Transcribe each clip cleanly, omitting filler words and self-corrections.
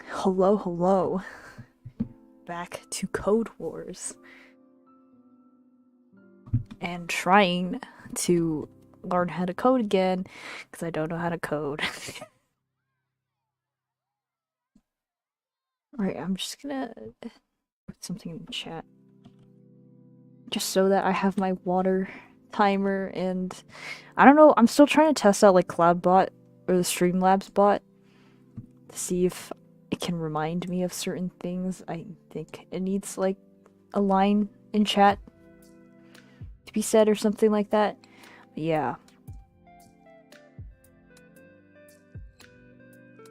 Hello, hello. Back to Code Wars. And trying to learn how to code again, because I don't know how to code. Alright, I'm just gonna put something in the chat. Just so that I have my water timer, and I don't know, I'm still trying to test out like CloudBot or the Streamlabs bot to see if it can remind me of certain things. I think it needs like a line in chat to be said or something like that. But yeah.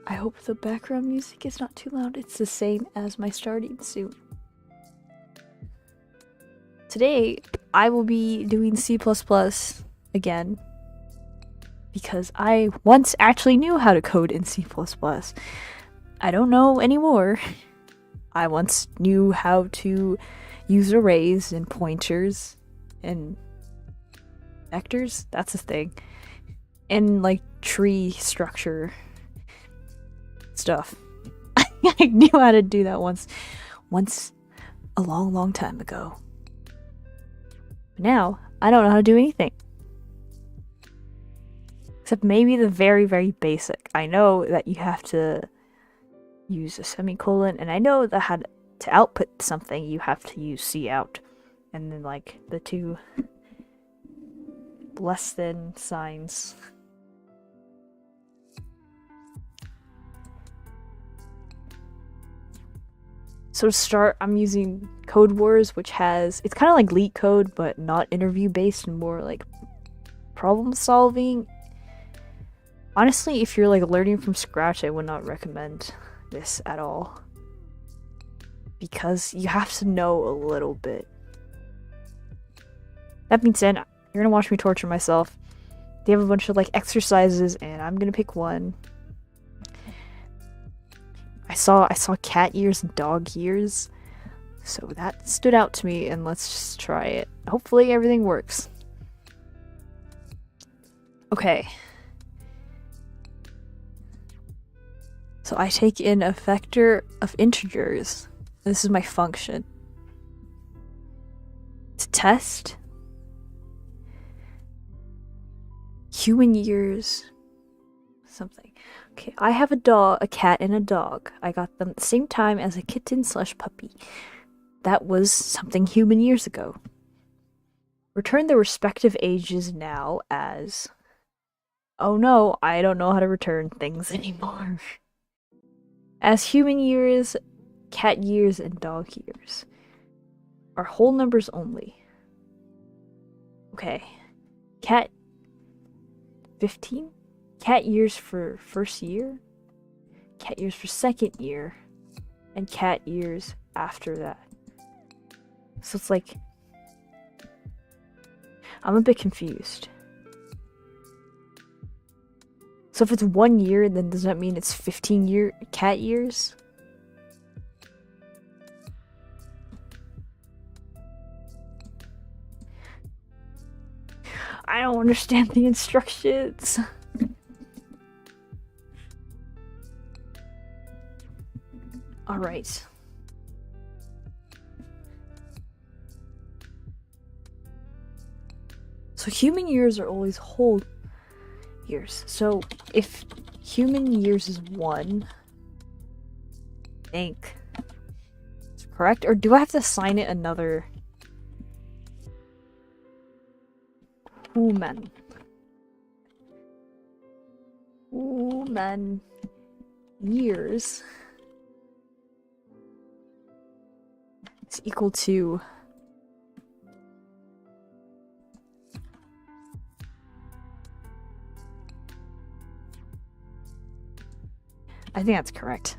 I hope the background music is not too loud. It's the same as my starting suit. Today, I will be doing C++ again, because I once actually knew how to code in C++. I don't know anymore. I once knew how to use arrays and pointers and vectors, that's a thing, and like tree structure stuff. I knew how to do that once a long time ago. But now, I don't know how to do anything. Except maybe the very basic. I know that you have to use a semicolon, and I know that how to output something, you have to use cout. And then like the two less than signs. So to start, I'm using Codewars, which has, it's kind of like LeetCode, but not interview based and more like problem solving. Honestly, if you're like learning from scratch, I would not recommend this at all, because you have to know a little bit. That being said, you're gonna watch me torture myself. They have a bunch of like exercises, and I'm gonna pick one. I saw cat ears and dog ears, so that stood out to me, and let's just try it. Hopefully everything works. Okay. So I take in a vector of integers. This is my function. To test human years something. Okay, I have a cat and a dog. I got them at the same time as a kitten/puppy. That was something human years ago. Return their respective ages now as... Oh no, I don't know how to return things anymore. As human years, cat years, and dog years are whole numbers only. Okay. Cat 15? Cat years for first year, cat years for second year, and cat years after that. So it's like, I'm a bit confused. So if it's 1 year, then does that mean it's 15 cat years? I don't understand the instructions. Alright. So human years are always whole years. So if human years is 1, I think it's correct? Or do I have to assign it another human years is equal to I think that's correct.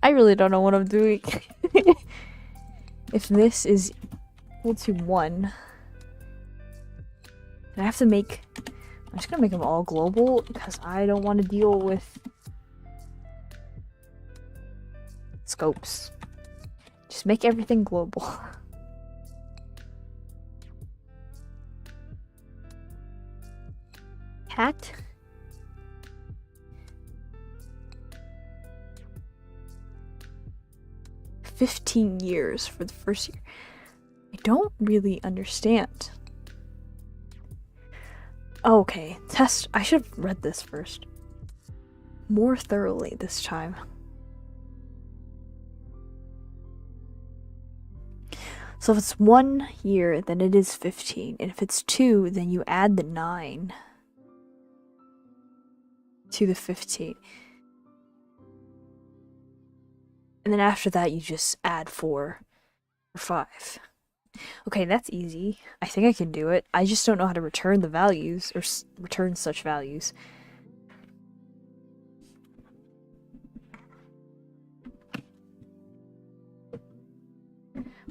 I really don't know what I'm doing. If this is equal to 1, then I have to make... I'm just gonna make them all global, because I don't want to deal with scopes. Just make everything global. Cat 15 years for the first year. I don't really understand. Oh, okay, test. I should have read this first. More thoroughly this time. So if it's 1 year, then it is 15. And if it's 2, then you add the 9 to the 15. And then after that, you just add 4 or 5. Okay, that's easy. I think I can do it. I just don't know how to return the values, or return such values.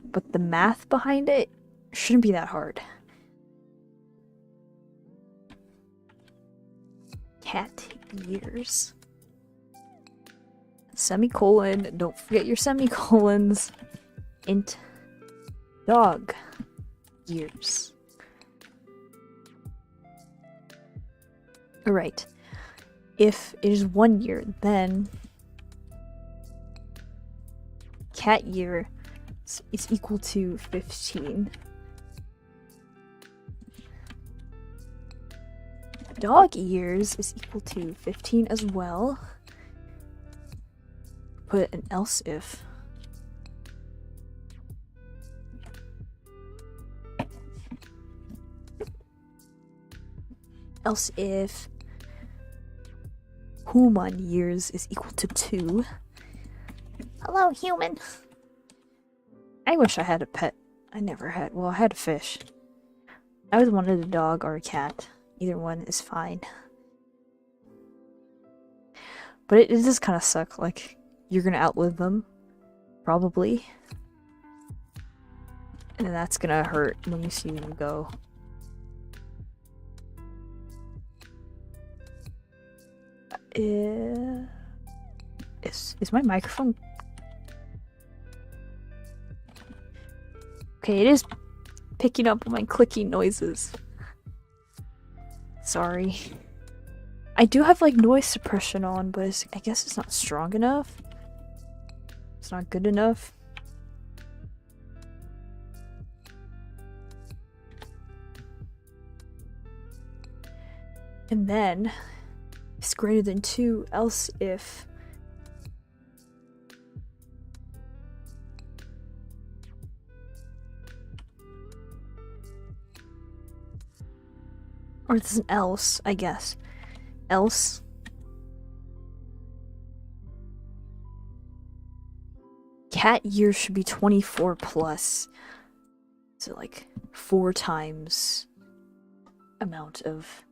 But the math behind it shouldn't be that hard. Cat years. Semicolon. Don't forget your semicolons. Int dog years. Alright. If it is 1 year, then cat year is equal to 15. Dog years is equal to 15 as well. Put an else if. Else if human years is equal to 2. Hello, human. I wish I had a pet. I never had. Well, I had a fish. I always wanted a dog or a cat. Either one is fine. But it does kind of suck. Like, you're gonna outlive them. Probably. And that's gonna hurt when you see them go. Is my microphone... Okay, it is picking up my clicking noises. Sorry. I do have like noise suppression on, but I guess it's not strong enough. It's not good enough. And then it's greater than 2, else if or it's an else, I guess. Else cat years should be 24 plus. So like 4 times amount of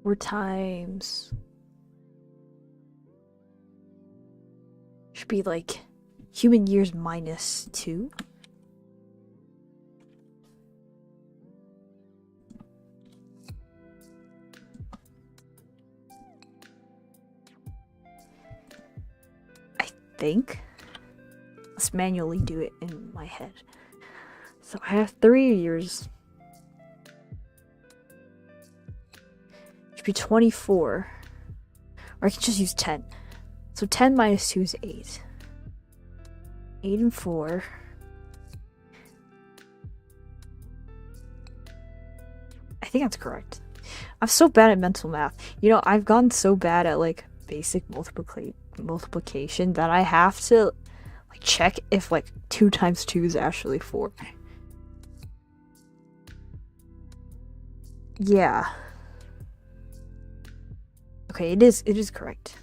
Or times should be like human years minus 2. I think. Let's manually do it in my head. So I have 3 years. Be 24, or I can just use 10. So 10 minus 2 is 8. 8 and 4. I think that's correct. I'm so bad at mental math. You know, I've gone so bad at like basic multiplication that I have to like check if like 2 times 2 is actually 4. Yeah. Okay, it is correct.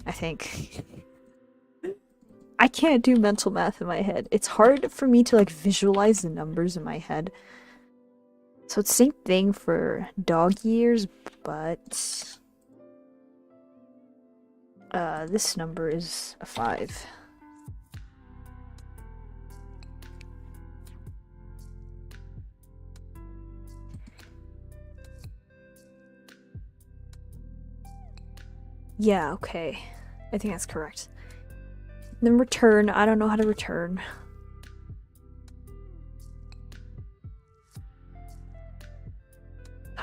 I think. I can't do mental math in my head. It's hard for me to like visualize the numbers in my head. So it's the same thing for dog years, but this number is a 5. Yeah, okay. I think that's correct. And then return. I don't know how to return.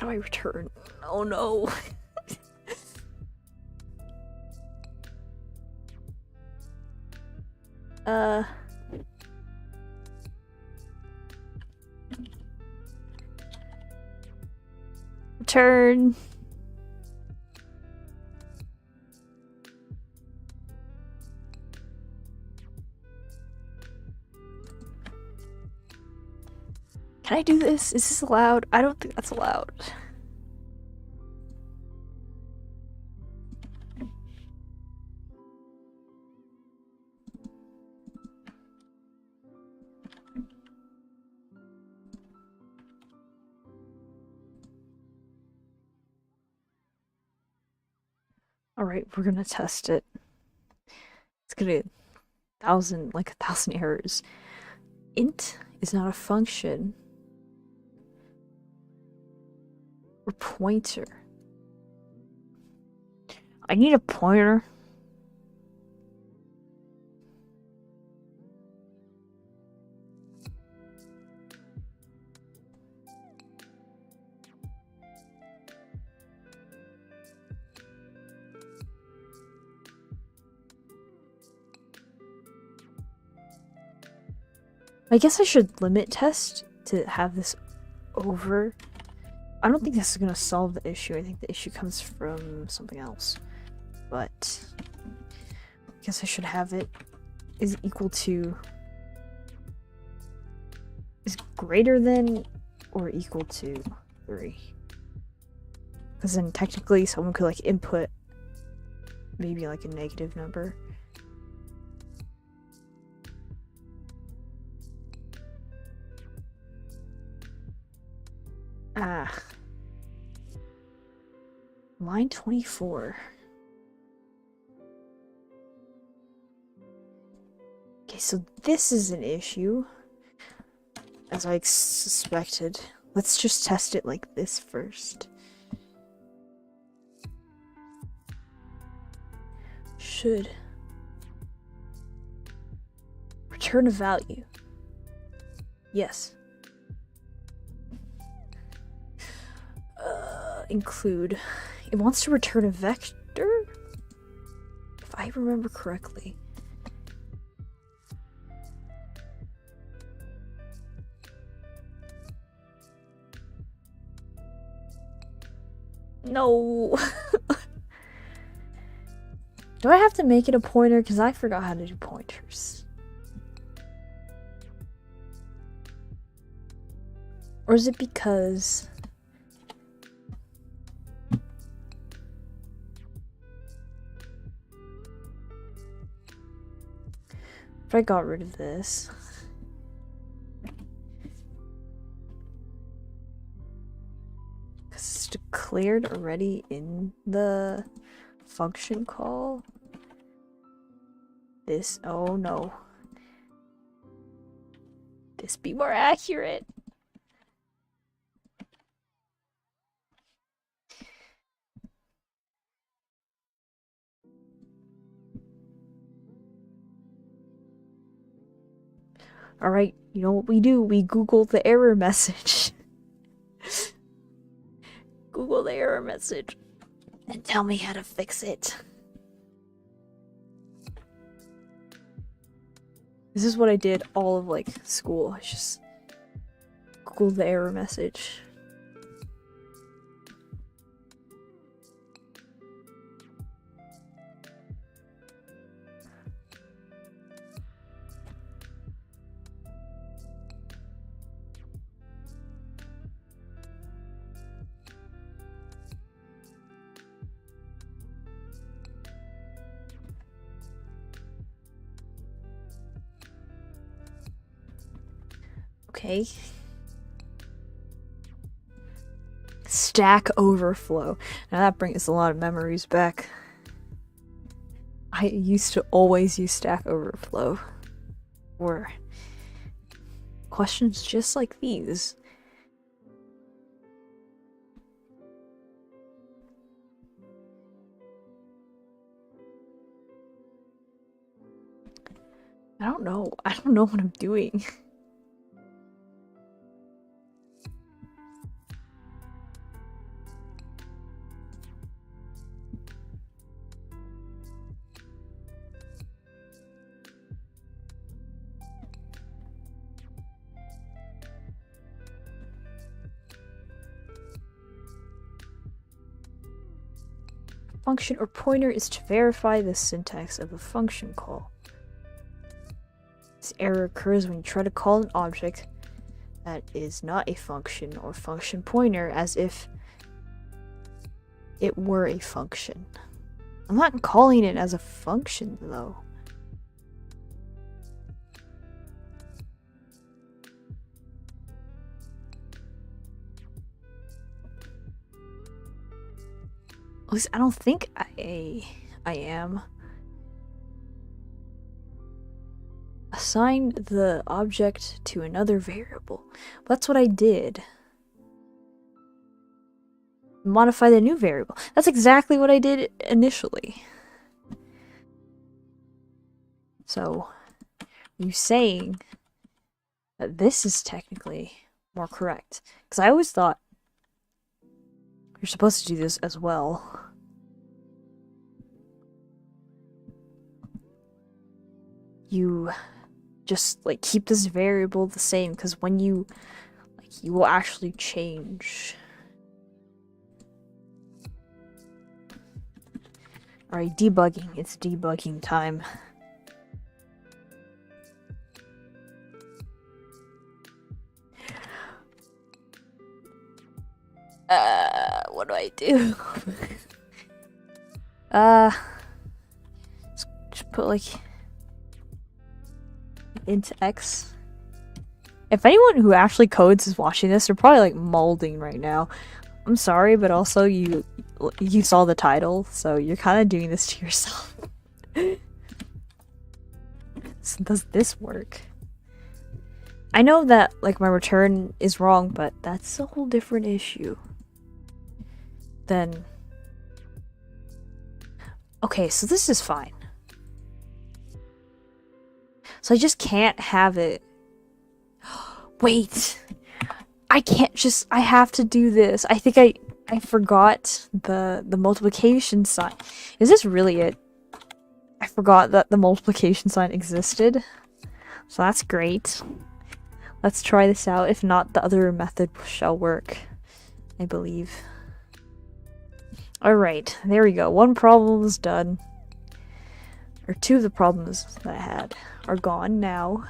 How do I return? Oh no. Return. Can I do this? Is this allowed? I don't think that's allowed. Alright, we're gonna test it. It's gonna like a thousand errors. Int is not a function. Or pointer. I need a pointer. I guess I should limit test to have this over. I don't think this is gonna solve the issue. I think the issue comes from something else. But I guess I should have it is equal to, is greater than or equal to 3. Because then technically someone could like input maybe like a negative number. Line 24. Okay, so this is an issue, as I suspected. Let's just test it like this first. Should return a value. Yes. Include. It wants to return a vector? If I remember correctly. No. Do I have to make it a pointer? Because I forgot how to do pointers. Or is it because... if I got rid of this... because it's declared already in the function call. This, oh no. This be more accurate. Alright, you know what we do? We Google the error message. Google the error message and tell me how to fix it. This is what I did all of like school. I just Google the error message. Okay. Stack Overflow. Now that brings a lot of memories back. I used to always use Stack Overflow for questions just like these. I don't know. I don't know what I'm doing. function or pointer is to verify the syntax of a function call. This error occurs when you try to call an object that is not a function or function pointer as if it were a function. I'm not calling it as a function though. At least I don't think I am. Assign the object to another variable. That's what I did. Modify the new variable. That's exactly what I did initially. So, you saying that this is technically more correct. Because I always thought you're supposed to do this as well. You just like keep this variable the same because when you you will actually change. Alright, debugging. It's debugging time. What do I do? Just put like int x. If anyone who actually codes is watching this, they're probably like molding right now. I'm sorry, but also you saw the title, so you're kind of doing this to yourself. So does this work? I know that like my return is wrong, but that's a whole different issue. Then okay, so this is fine. So I just can't have it. Wait. I can't just I have to do this. I think I forgot the multiplication sign. Is this really it? I forgot that the multiplication sign existed. So that's great. Let's try this out. If not, the other method shall work, I believe. Alright, there we go. One problem is done. Or two of the problems that I had are gone now.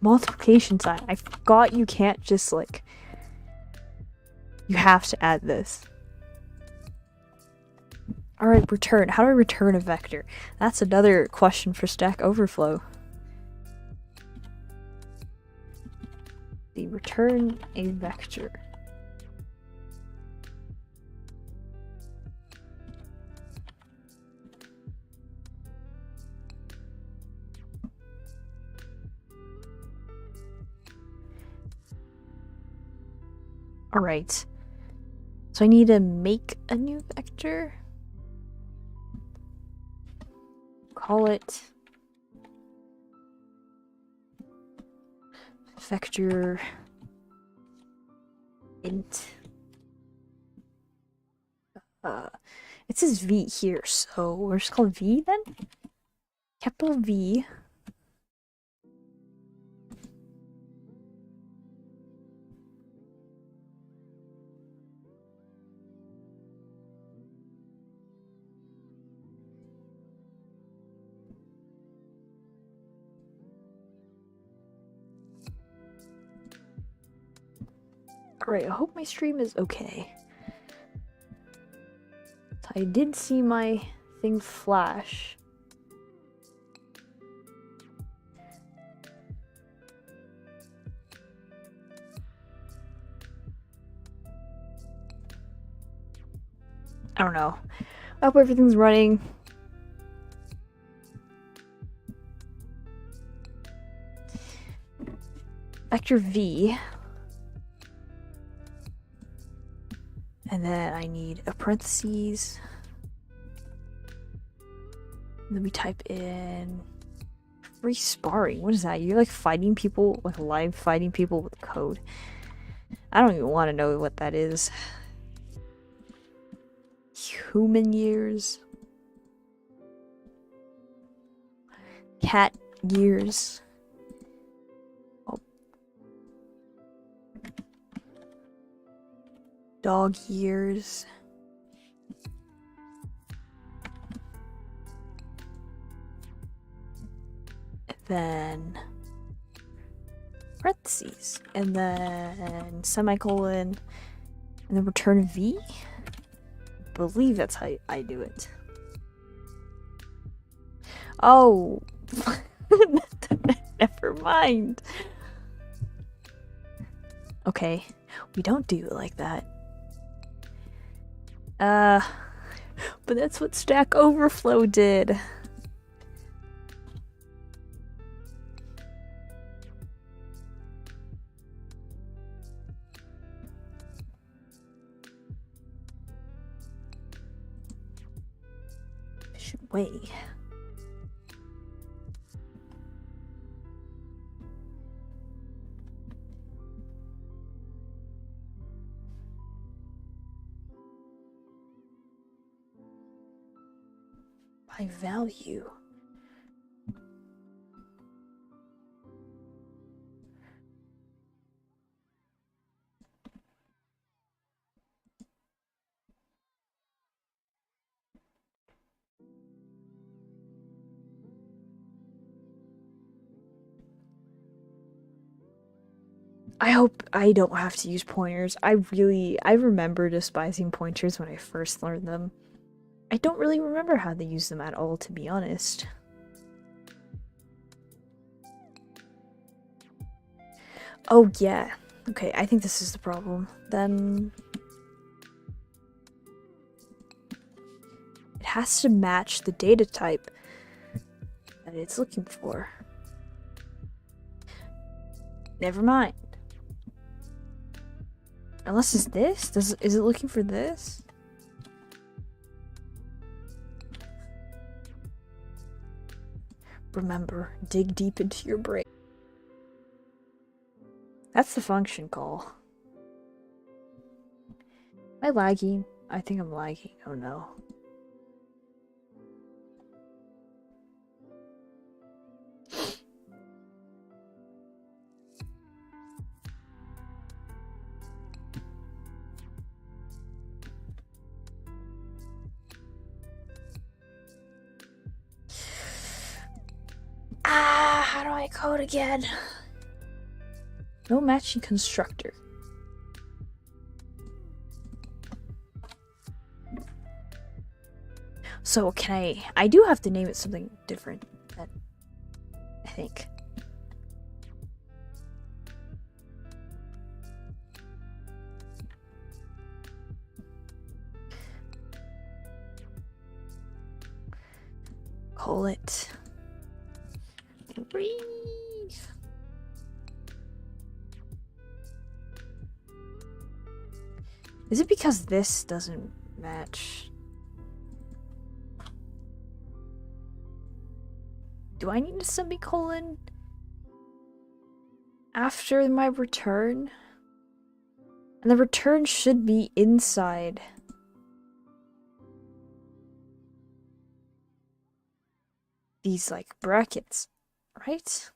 Multiplication sign. I forgot you can't just like... You have to add this. Alright, return. How do I return a vector? That's another question for Stack Overflow. The return a vector. Alright. So I need to make a new vector. Call it vector int. It says v here, so we're just calling v then? Capital V. Alright, I hope my stream is okay. I did see my thing flash. I don't know. I hope everything's running. Vector V. And then I need a parentheses. And then we type in free sparring. What is that? You're like fighting people, like live fighting people with code. I don't even want to know what that is. Human years. Cat years. Oh. Dog years. then parentheses, and then semicolon, and then return V. I believe that's how I do it. Oh, never mind. Okay, we don't do it like that. But that's what Stack Overflow did. Efficient way. By value. I hope I don't have to use pointers. I remember despising pointers when I first learned them. I don't really remember how to use them at all, to be honest. Oh yeah. Okay, I think this is the problem. Then it has to match the data type that it's looking for. Never mind. Unless it's this? Is it looking for this? Remember, dig deep into your brain. That's the function call. Am I lagging? I think I'm lagging. Oh no. How do I code again? No matching constructor. So can I do have to name it something different, I think. Call it breathe. Is it because this doesn't match? Do I need a semicolon after my return? And the return should be inside these like brackets, right?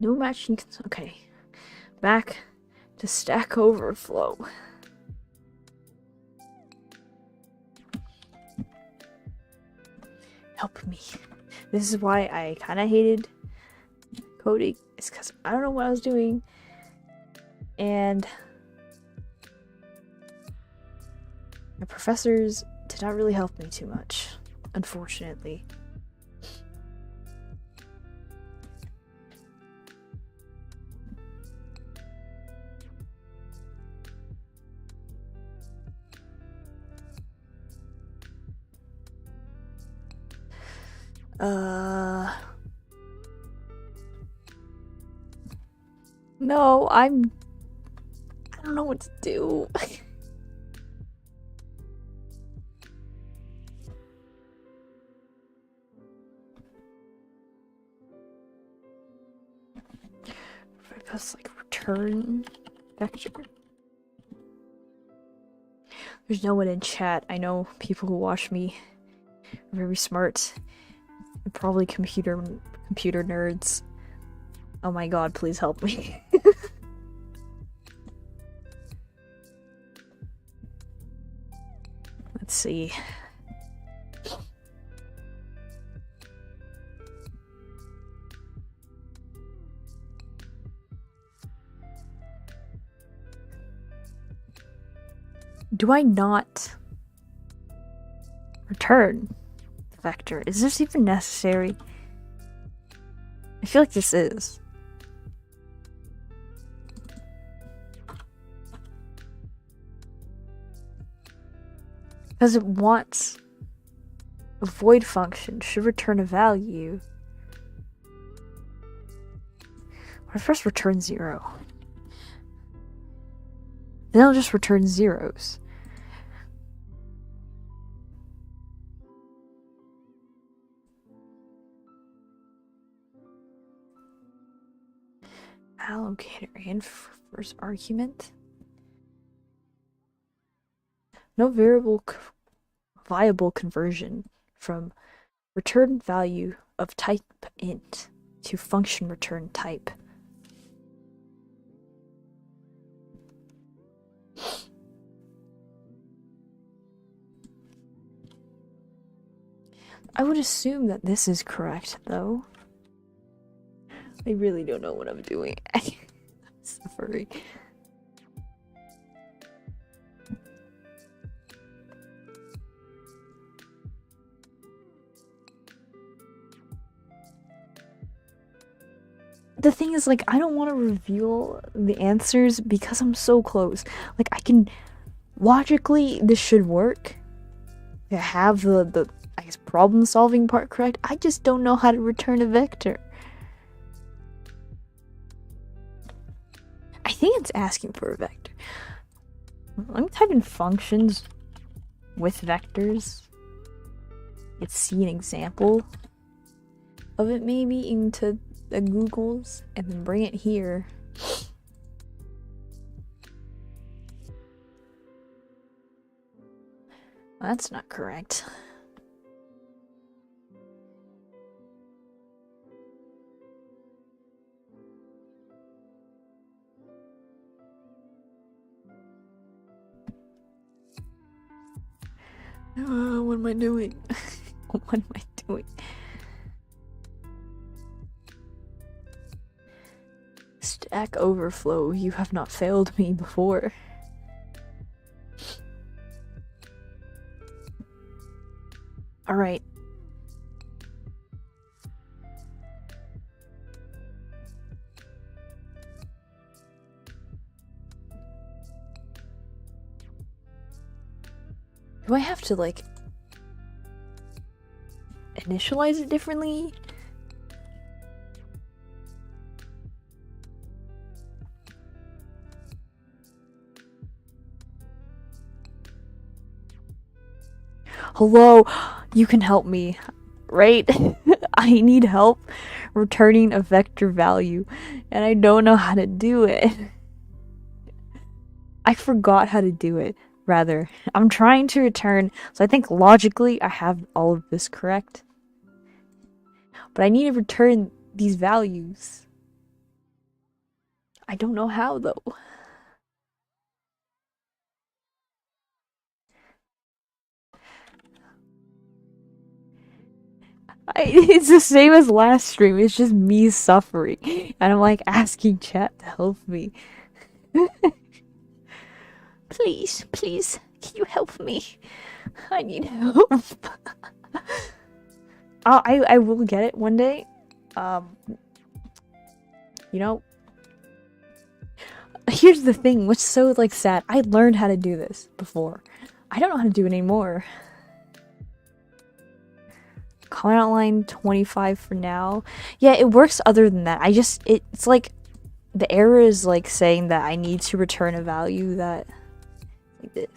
No matching. Okay, back to Stack Overflow. Help me. This is why I kind of hated coding. It's because I don't know what I was doing, and my professors did not really help me too much, unfortunately. No, I don't know what to do. If I press like return vector. There's no one in chat. I know people who watch me are very smart. Probably computer nerds. Oh my god, please help me. Let's see. Do I not return the vector? Is this even necessary? I feel like this is. Because it wants a void function should return a value. Or first return 0. Then it'll just return zeros. Allocator and first argument. No viable conversion from return value of type int to function return type. I would assume that this is correct, though. I really don't know what I'm doing. I'm suffering. The thing is, like, I don't want to reveal the answers because I'm so close. Like, I can... Logically, this should work. I have the I guess, problem-solving part correct. I just don't know how to return a vector. I think it's asking for a vector. Let me type in functions with vectors. Let's see an example of it maybe into the Googles and then bring it here. That's not correct. What am I doing? What am I doing? Stack Overflow, you have not failed me before. Alright. Do I have to, like, initialize it differently? Hello, you can help me, right? I need help returning a vector value, and I don't know how to do it. I forgot how to do it, rather. I'm trying to return, so I think logically I have all of this correct. But I need to return these values. I don't know how, though. It's the same as last stream. It's just me suffering. And I'm like asking chat to help me. Please, can you help me? I need help. I will get it one day. You know, here's the thing. What's so, like, sad. I learned how to do this before. I don't know how to do it anymore. Comment outline 25 for now. Yeah, it works other than that. It's like the error is like saying that I need to return a value that like this.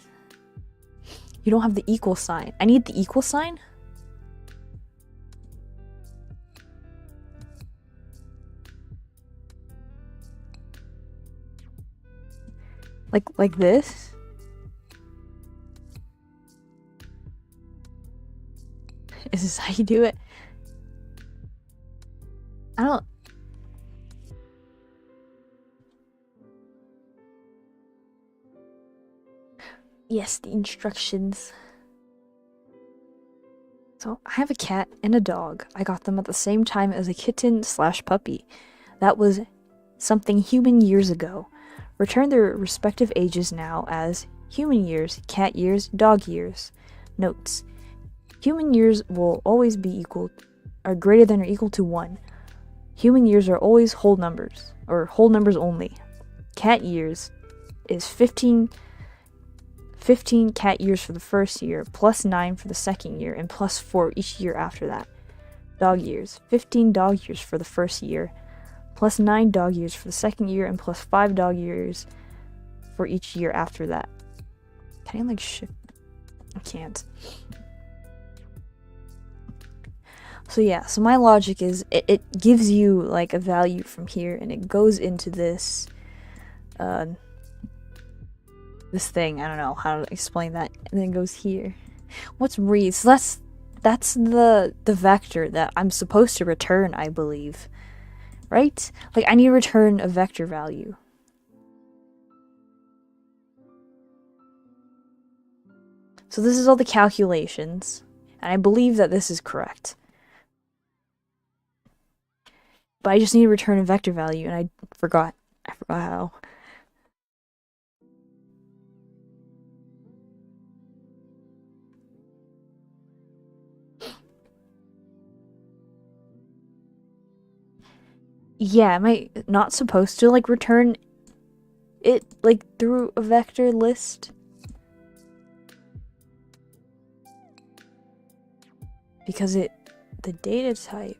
You don't have the equal sign. I need the equal sign? Like this? Is this how you do it? I don't. Yes, the instructions. So I have a cat and a dog. I got them at the same time as a kitten slash puppy. That was something human years ago. Return their respective ages now as human years, cat years, dog years. Notes. Human years will always be are greater than or equal to 1. Human years are always whole numbers, or whole numbers only. Cat years is 15 cat years for the first year, plus 9 for the second year, and plus 4 each year after that. Dog years, 15 dog years for the first year, plus 9 dog years for the second year, and plus 5 dog years for each year after that. Can I, like, shift? I can't. So yeah, so my logic is it gives you, like, a value from here, and it goes into this, this thing. I don't know how to explain that. And then it goes here. What's read? So that's the vector that I'm supposed to return, I believe. Right? Like, I need to return a vector value. So this is all the calculations, and I believe that this is correct. But I just need to return a vector value, and I forgot how. Yeah, am I not supposed to, like, return it, like, through a vector list? Because the data type,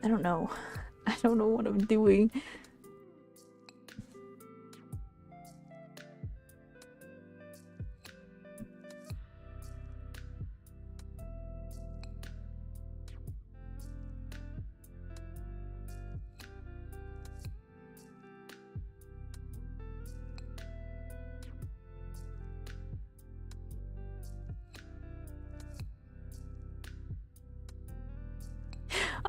I don't know. I don't know what I'm doing.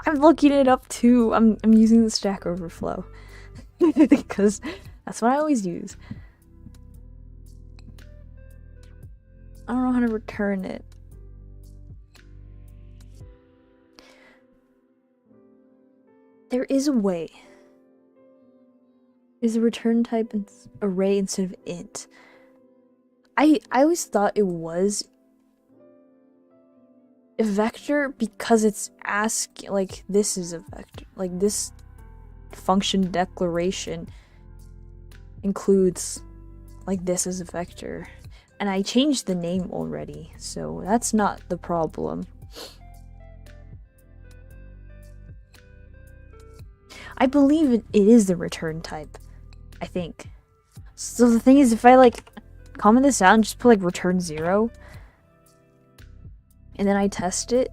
I'm looking it up too. I'm using the Stack Overflow because that's what I always use. I don't know how to return it. There is a way. Is the return type array instead of int? I always thought it was a vector because it's asking, like, this is a vector. Like, this function declaration includes, like, this as a vector. And I changed the name already, so that's not the problem. I believe it is the return type, I think. So the thing is, if I, like, comment this out and just put, like, return 0, and then I test it,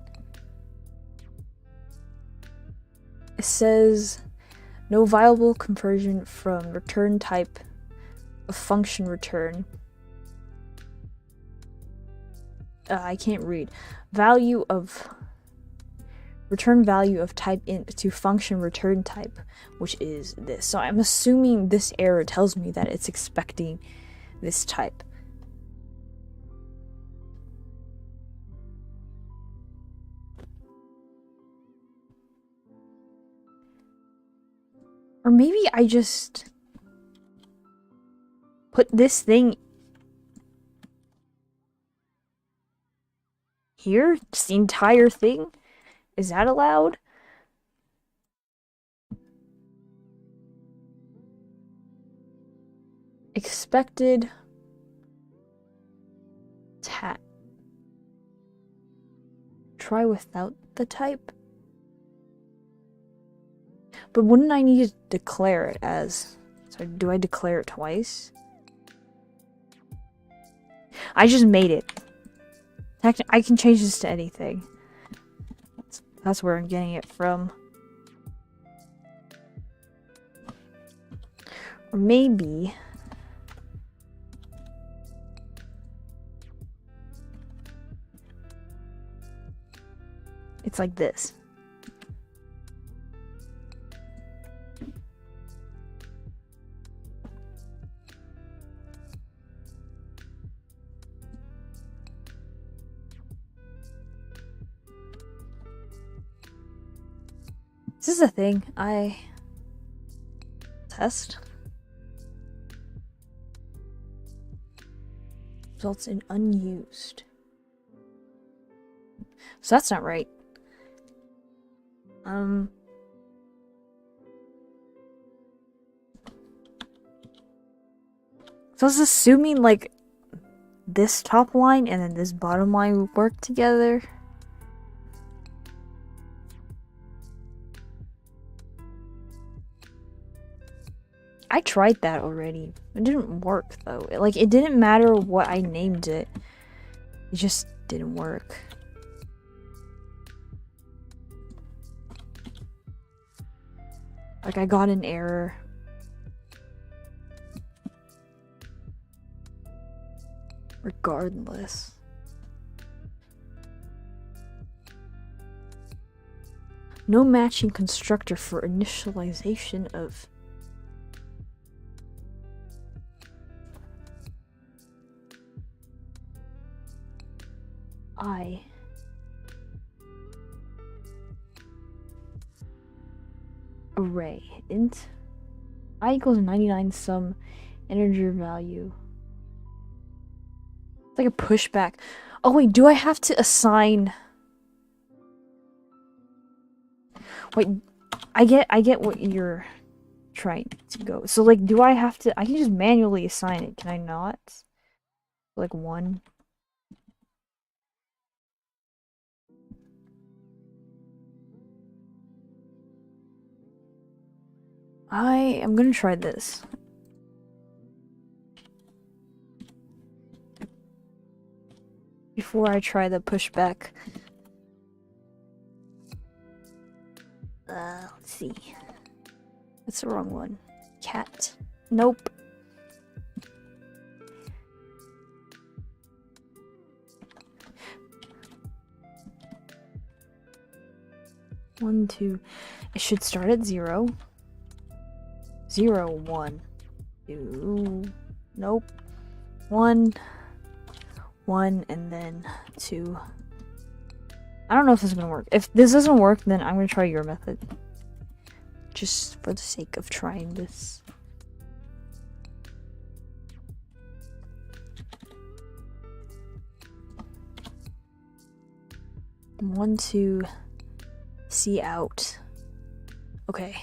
it says no viable conversion from return type of function return. I can't read. Return value of type int to function return type, which is this. So I'm assuming this error tells me that it's expecting this type. Or maybe I just put this thing here, just the entire thing. Is that allowed? Expected tat. Try without the type. But wouldn't I need to declare it as... So do I declare it twice? I just made it. I can change this to anything. That's where I'm getting it from. Or maybe... it's like this. This is a thing. I test results in unused. So that's not right. So I was assuming like this top line and then this bottom line would work together. I tried that already. It didn't work though. Like it didn't matter what I named it. It just didn't work. Like I got an error. Regardless. No matching constructor for initialization of I. Array. Int I equals 99 some integer value. It's like a pushback. Oh wait, do I have to assign? Wait, I get what you're trying to go. So like, do I have to? I can just manually assign it. Can I not? Like 1. I am gonna try this. Before I try the pushback. Let's see. That's the wrong one. Cat. Nope. One, 2. It should start at 0. 0, 1, 2. Nope. 1, 1, and then 2. I don't know if this is gonna work. If this doesn't work, then I'm gonna try your method. Just for the sake of trying this. One, 2, C out. Okay.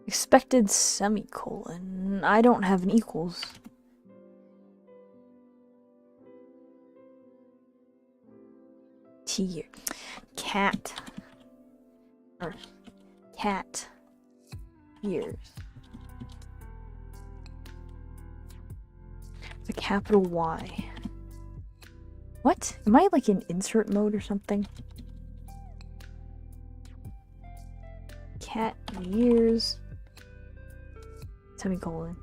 Expected semicolon. I don't have an equals. T here. Cat. Or cat years. The capital Y. What? Am I like in insert mode or something? Cat years. Semicolon.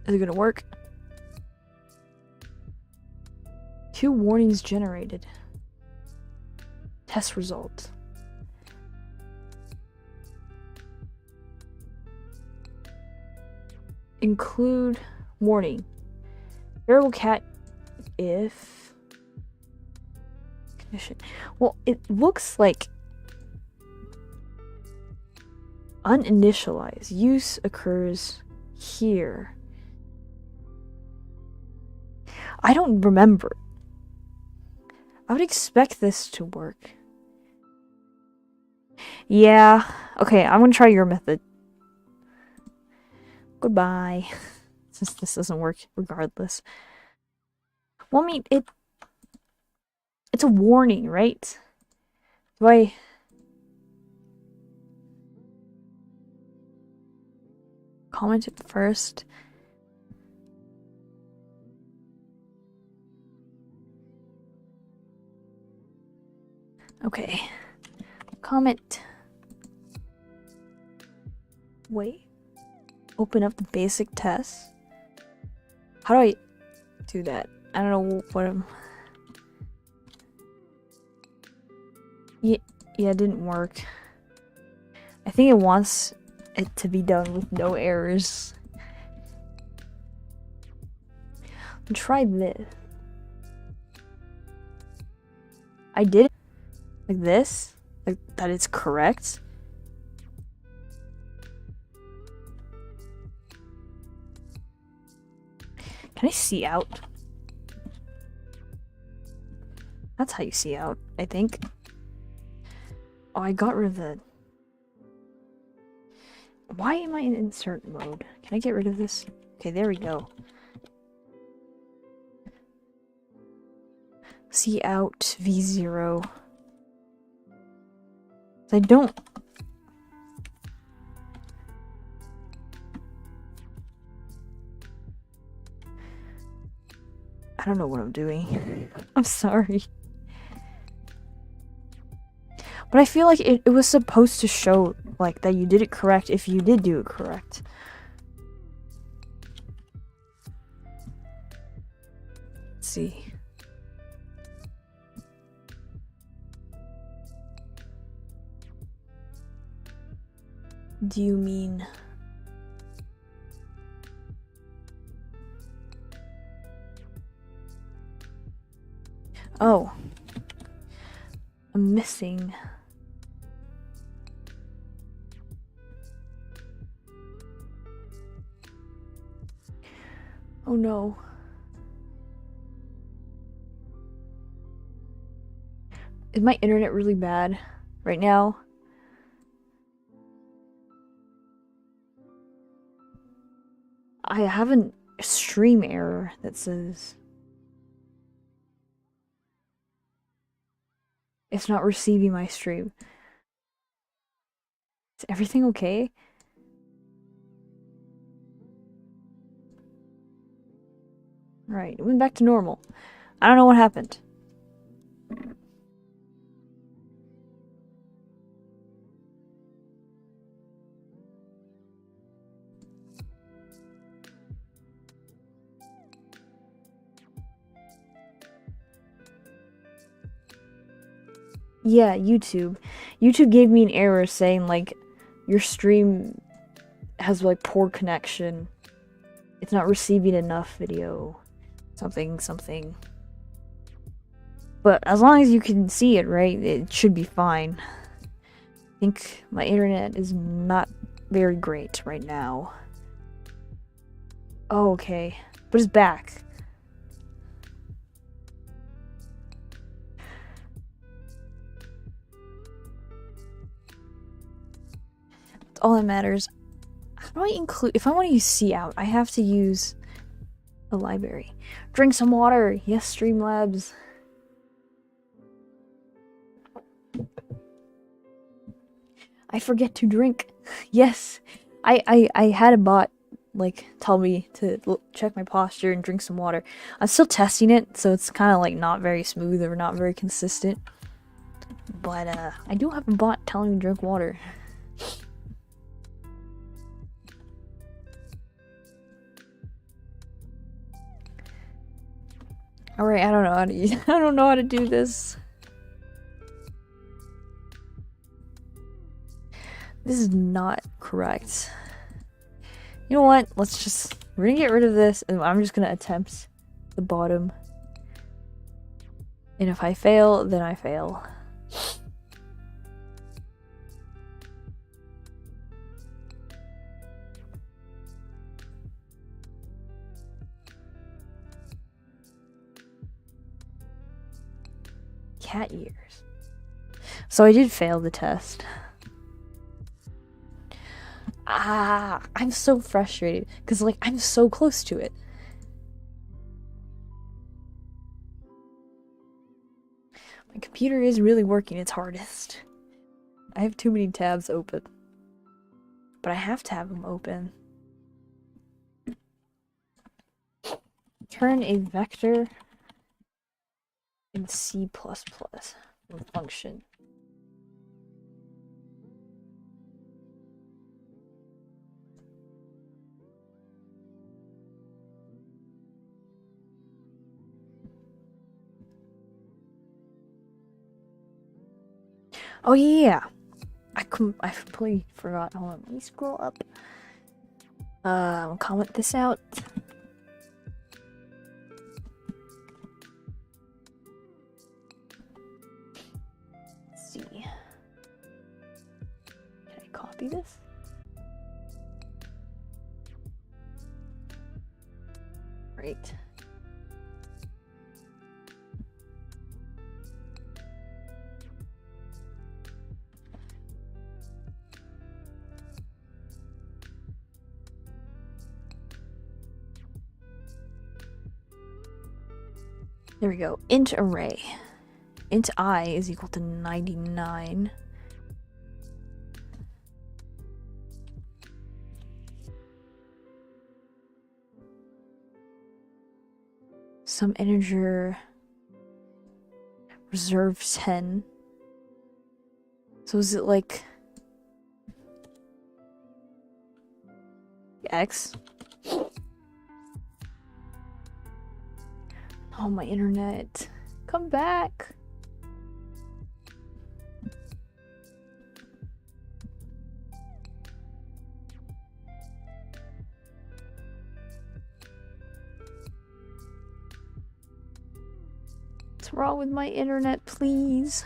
Is it gonna work? 2 warnings generated. Test result. Include warning. Variable cat if condition. Well, it looks like uninitialized. Use occurs here. I don't remember. I would expect this to work. Yeah. Okay, I'm gonna try your method. Goodbye. Since this doesn't work regardless. Well, I mean, it's a warning, right? Do I... comment it first? Okay. Comment. Wait. Open up the basic test. How do I do that? I don't know what I'm... Yeah, it didn't work. I think it wants it to be done with no errors. Try this. I did it like this, like that is correct. Can I see out? That's how you see out, I think. Oh, I got rid of the... Why am I in insert mode? Can I get rid of this? Okay, there we go. See out V0. I don't... I don't know what I'm doing. I'm sorry. But I feel like it was supposed to show, like, that you did it correct if you did do it correct. Let's see. Do you mean... Oh. I'm missing... Oh no. Is my internet really bad right now? I have a stream error that says it's not receiving my stream. Is everything okay? Right, it went back to normal. I don't know what happened. Yeah, YouTube. YouTube gave me an error saying, like, your stream has, like, poor connection. It's not receiving enough video. Something. But as long as you can see it, right, it should be fine. I think my internet is not very great right now. Oh, okay. But it's back. That's all that matters. How do I include... If I want to use see out, I have to use a library. Drink some water. Yes, Streamlabs. I forget to drink. Yes. I had a bot, like, tell me to check my posture and drink some water. I'm still testing it, so it's kind of, like, not very smooth or not very consistent. But, I do have a bot telling me to drink water. Alright, I don't know how to use, I don't know how to do this. This is not correct. You know what? We're gonna get rid of this, and I'm just gonna attempt the bottom. And if I fail, then I fail. Cat ears. So I did fail the test. I'm so frustrated because, like, I'm so close to it. My computer is really working its hardest. I have too many tabs open. But I have to have them open. Turn a vector in C++ function. Oh yeah, I completely forgot. Hold on, let me scroll up. I'll comment this out. copy this. Right. There we go. Int array. Int I is equal to 99. Some integer reserve 10. So is it like X? Oh, my internet. Come back. What's wrong with my internet, please?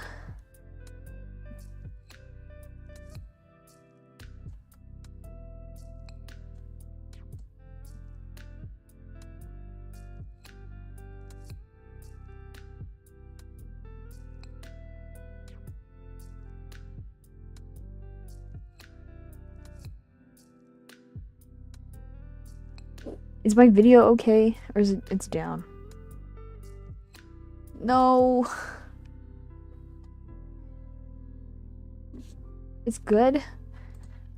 Is my video okay? Or is it's down? No. It's good?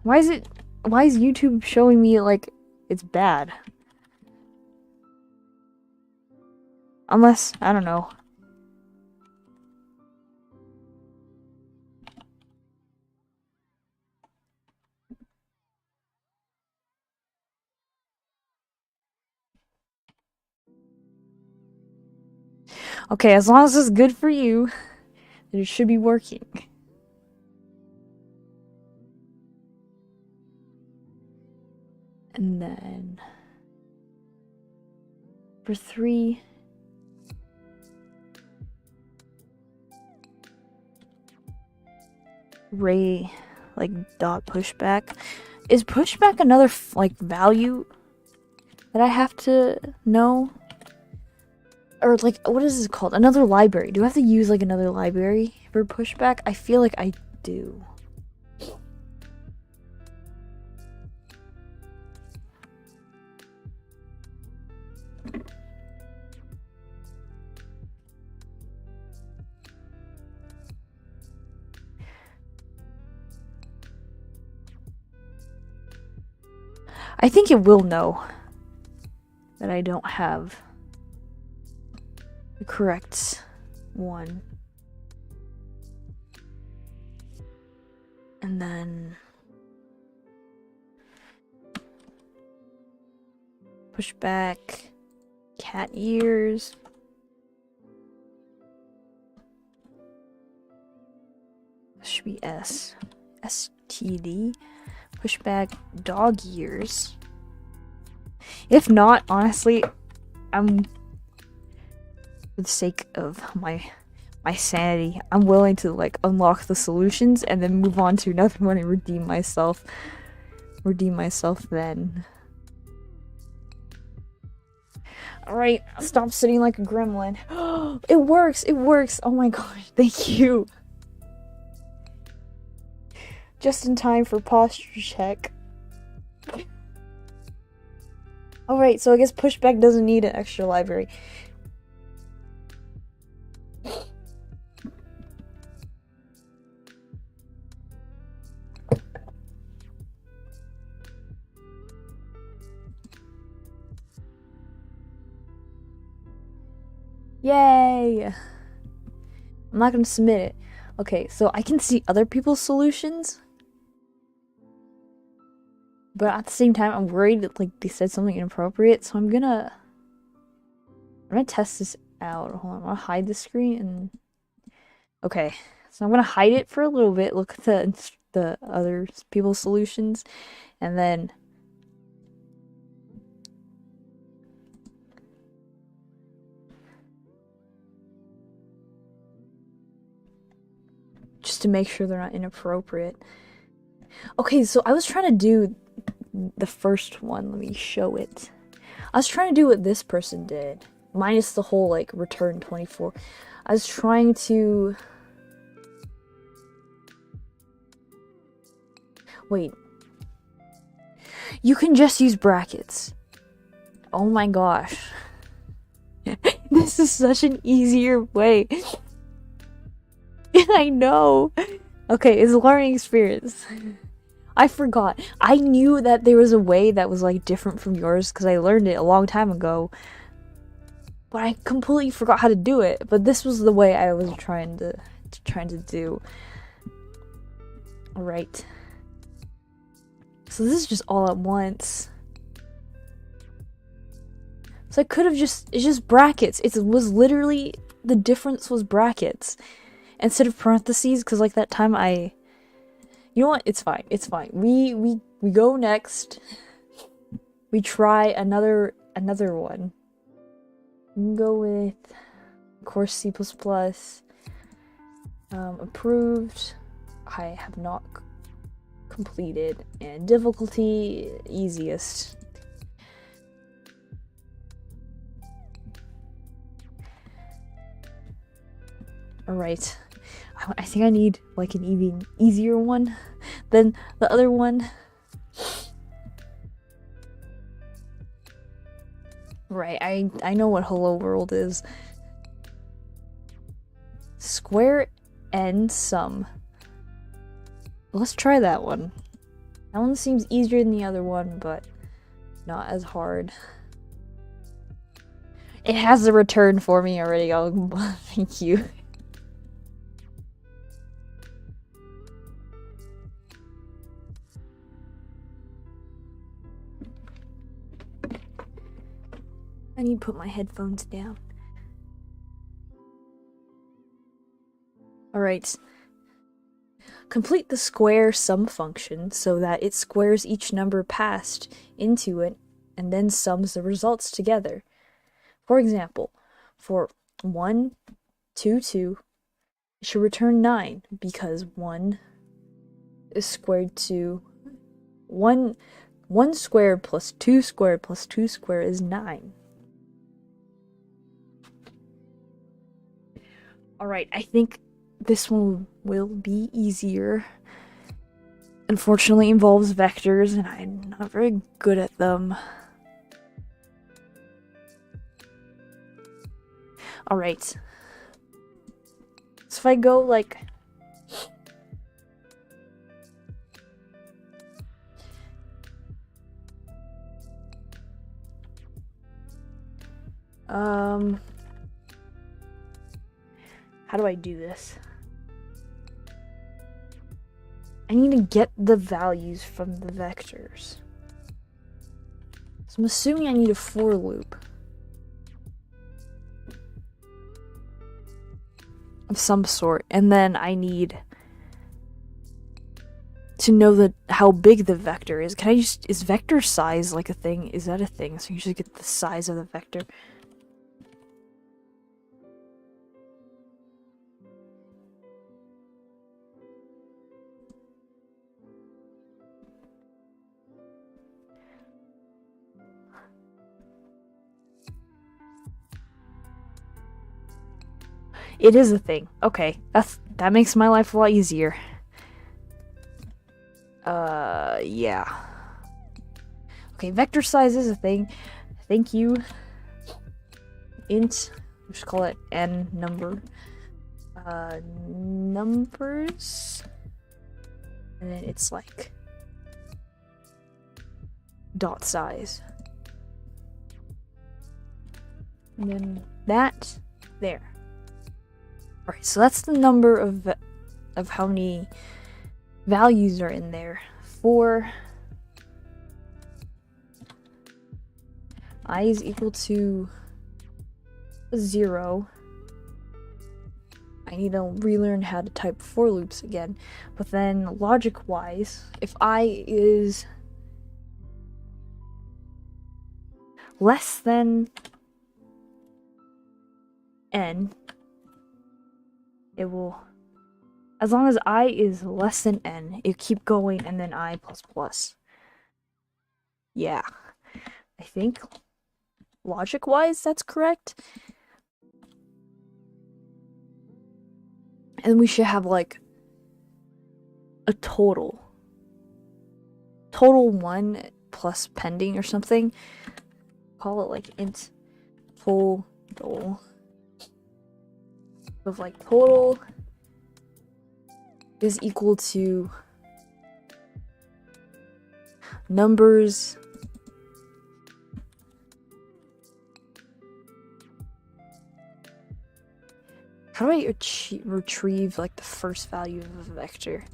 Why is YouTube showing me like it's bad? Unless, I don't know. Okay, as long as it's good for you, then it should be working. And then for 3, array like dot pushback. Is pushback another like value that I have to know? Or like, what is this called? Another library. Do I have to use like another library for pushback? I feel like I do. I think it will know that I don't have the correct one. And then push back cat ears. This should be S. STD. Push back dog ears. If not, honestly, I'm, for the sake of my sanity, I'm willing to like unlock the solutions and then move on to another one and redeem myself then. Alright, stop sitting like a gremlin. It works! Oh my gosh, thank you. Just in time for posture check. Alright, so I guess pushback doesn't need an extra library. Yay! I'm not gonna submit it. Okay, so I can see other people's solutions. But at the same time, I'm worried that like they said something inappropriate, so I'm gonna test this out. Hold on, I'm gonna hide the screen and okay. So I'm gonna hide it for a little bit, look at the other people's solutions, and then just to make sure they're not inappropriate. Okay, so I was trying to do the first one. Let me show it. I was trying to do what this person did, minus the whole like return 24. I was trying to wait. You can just use brackets. Oh my gosh. This is such an easier way. I know. Okay, it's a learning experience. I forgot. I knew that there was a way that was like different from yours because I learned it a long time ago. But I completely forgot how to do it. But this was the way I was trying to do. Alright. So this is just all at once. So I could have it's just brackets. It was literally, the difference was brackets. Instead of parentheses, because like that time you know what? It's fine. It's fine. We go next. We try another one. We can go with, of course, C++. Approved. I have not completed. And difficulty, easiest. Alright. I think I need like an even easier one than the other one. Right, I know what Hello World is. Square and sum. Let's try that one. That one seems easier than the other one, but not as hard. It has a return for me already. Oh, thank you. I need to put my headphones down. Alright. Complete the square sum function so that it squares each number passed into it and then sums the results together. For example, for 1, 2, 2, it should return 9 because 1 is squared to 1 squared plus 2 squared plus 2 squared is 9. Alright, I think this one will be easier. Unfortunately, involves vectors, and I'm not very good at them. Alright. So if I go like... How do I do this? I need to get the values from the vectors. So I'm assuming I need a for loop of some sort, and then I need to know how big the vector is. Is vector size like a thing? Is that a thing? So you just get the size of the vector. It is a thing. Okay, that makes my life a lot easier. Yeah. Okay, vector size is a thing. Thank you. Int, let's call it n number. Numbers. And then it's like dot size. And then that there. Alright, so that's the number of how many values are in there. For I is equal to 0. I need to relearn how to type for loops again. But then logic-wise, if I is less than n, it will As long as I is less than n, you keep going and then I plus plus. Yeah. I think logic-wise that's correct. And we should have like a total 1 plus pending or something. Call it like int total of like total is equal to numbers how do I retrieve like the first value of a vector?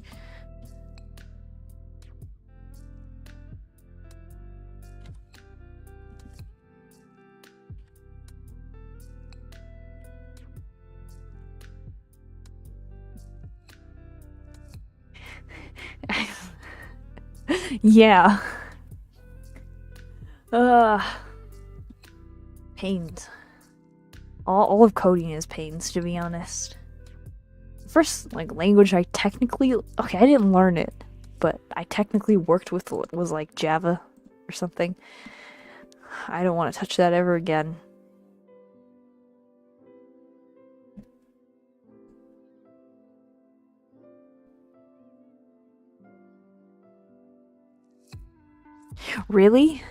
Yeah. Pains. All of coding is pains, to be honest. First, like, language I didn't learn it, but I technically worked with what was like Java or something. I don't want to touch that ever again. Really?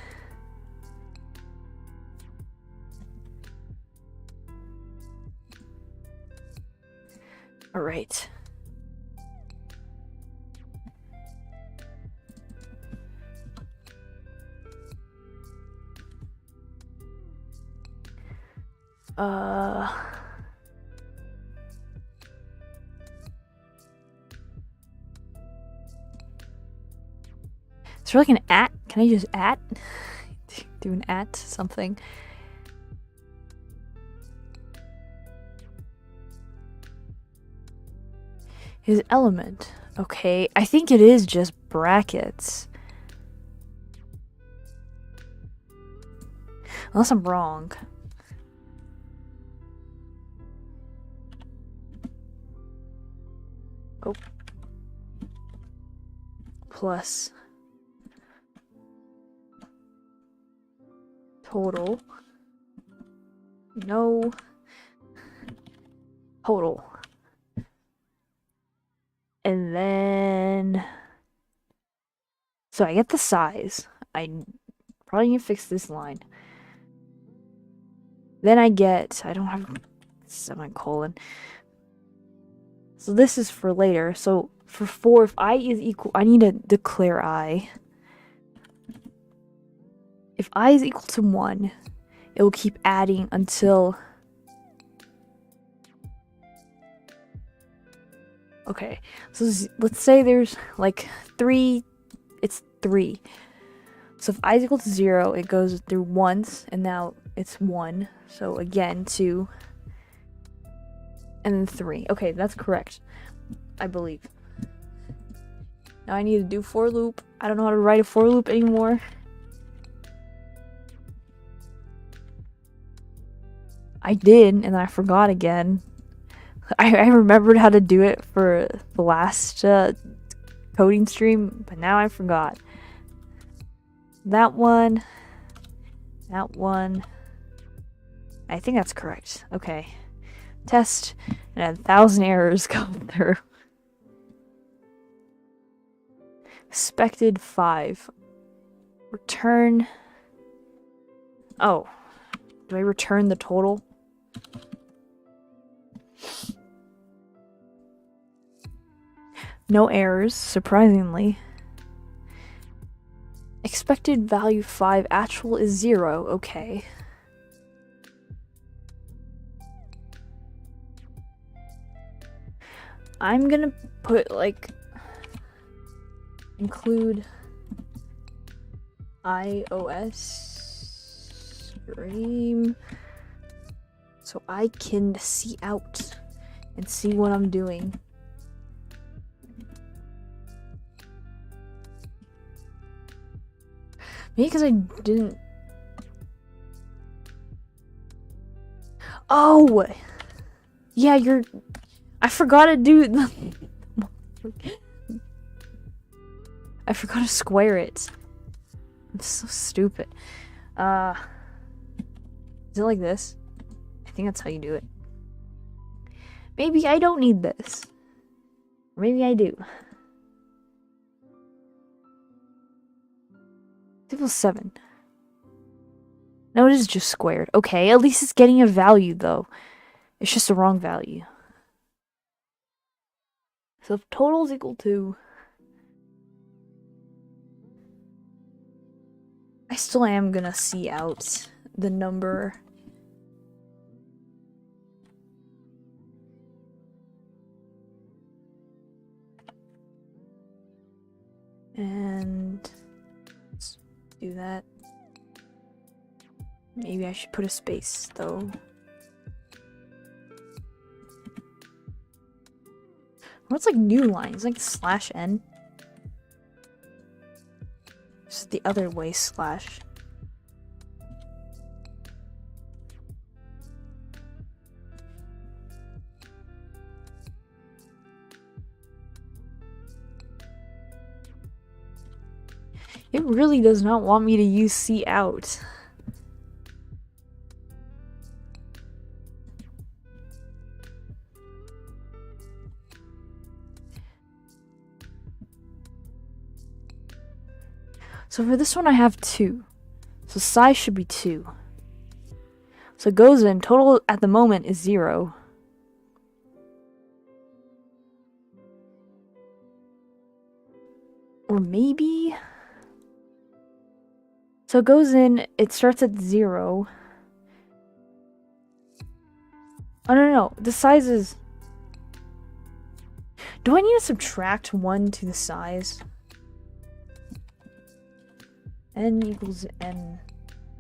Alright. Is there like an at? Can I just at? Do an at something? His element. Okay, I think it is just brackets. Unless I'm wrong. Oh. Plus. Total. No. Total. And then... So I get the size. I probably need to fix this line. Then I don't have semicolon. So this is for later. So for 4, if I is equal, I need to declare I. If I is equal to 1, it will keep adding until... Okay, so let's say there's like 3, it's 3. So if I is equal to 0, it goes through once, and now it's 1. So again, 2, and then 3. Okay, that's correct, I believe. Now I need to do for loop. I don't know how to write a for loop anymore. I did, and I forgot again. I remembered how to do it for the last coding stream, but now I forgot. That one. I think that's correct. Okay. Test, and 1,000 errors come through. Expected 5. Return. Oh. Do I return the total? No errors, surprisingly. Expected value 5, actual is 0, okay. I'm gonna put like include iOS stream so I can see out and see what I'm doing. Maybe because I didn't... Oh! Yeah, I forgot to do I forgot to square it. It's so stupid. Is it like this? I think that's how you do it. Maybe I don't need this. Or maybe I do. Equals 7. No, it is just squared. Okay, at least it's getting a value, though. It's just the wrong value. So if total is equal to... I still am gonna see out the number. And let's do that. Maybe I should put a space, though. What's like new lines? Like /n? Just the other way slash. It really does not want me to use C out. So for this one I have 2. So size should be 2. So it goes in, total at the moment is 0. Or maybe... So it goes in, it starts at 0. Oh no, the size is... Do I need to subtract 1 to the size? N equals n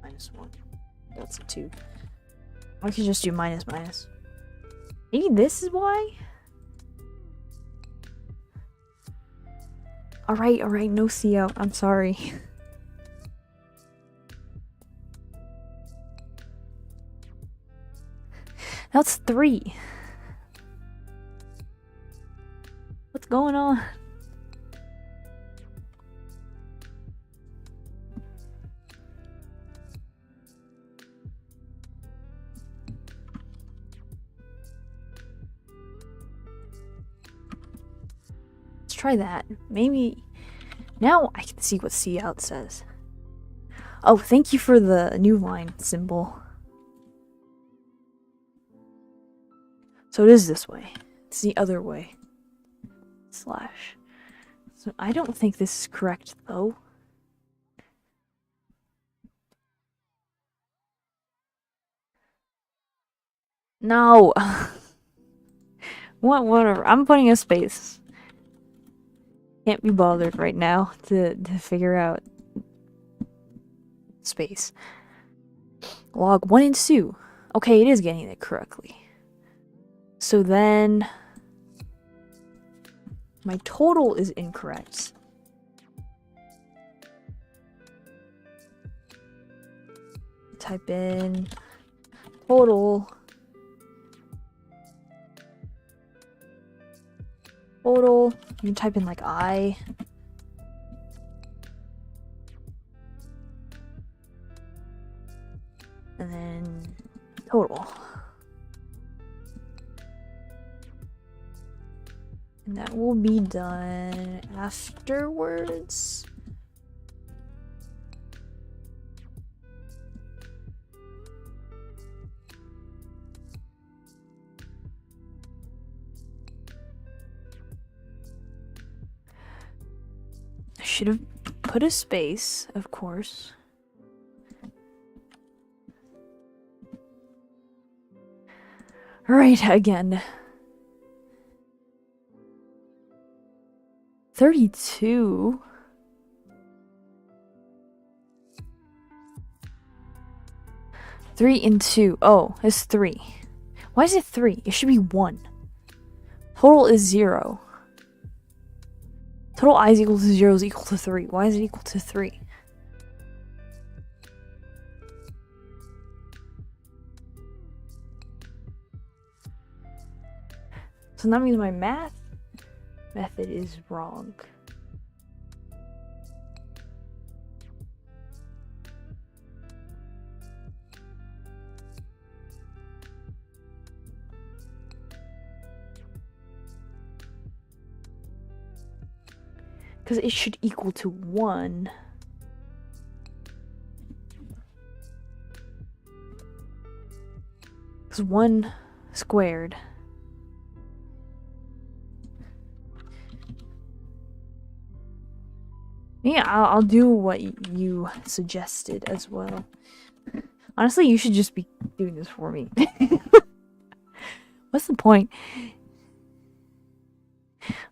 minus 1. That's a 2. I could just do minus minus. Maybe this is why? Alright, no C out. I'm sorry. That's 3. What's going on? Let's try that. Maybe now I can see what C out says. Oh, thank you for the new line symbol. So it is this way. It's the other way. Slash. So I don't think this is correct, though. No! Whatever. I'm putting a space. Can't be bothered right now to figure out space. Log 1 and 2. Okay, it is getting it correctly. So then my total is incorrect. Type in total. You can type in like I. And then total. And that will be done afterwards. I should have put a space, of course. Alright, again. 32. Three and 2. Oh, it's 3. Why is it 3? It should be 1. Total is 0. Total I is equal to 0 is equal to 3. Why is it equal to 3? So that means my math method is wrong. Because it should equal to 1. Because 1 squared. Yeah, I'll do what you suggested as well. Honestly, you should just be doing this for me. What's the point?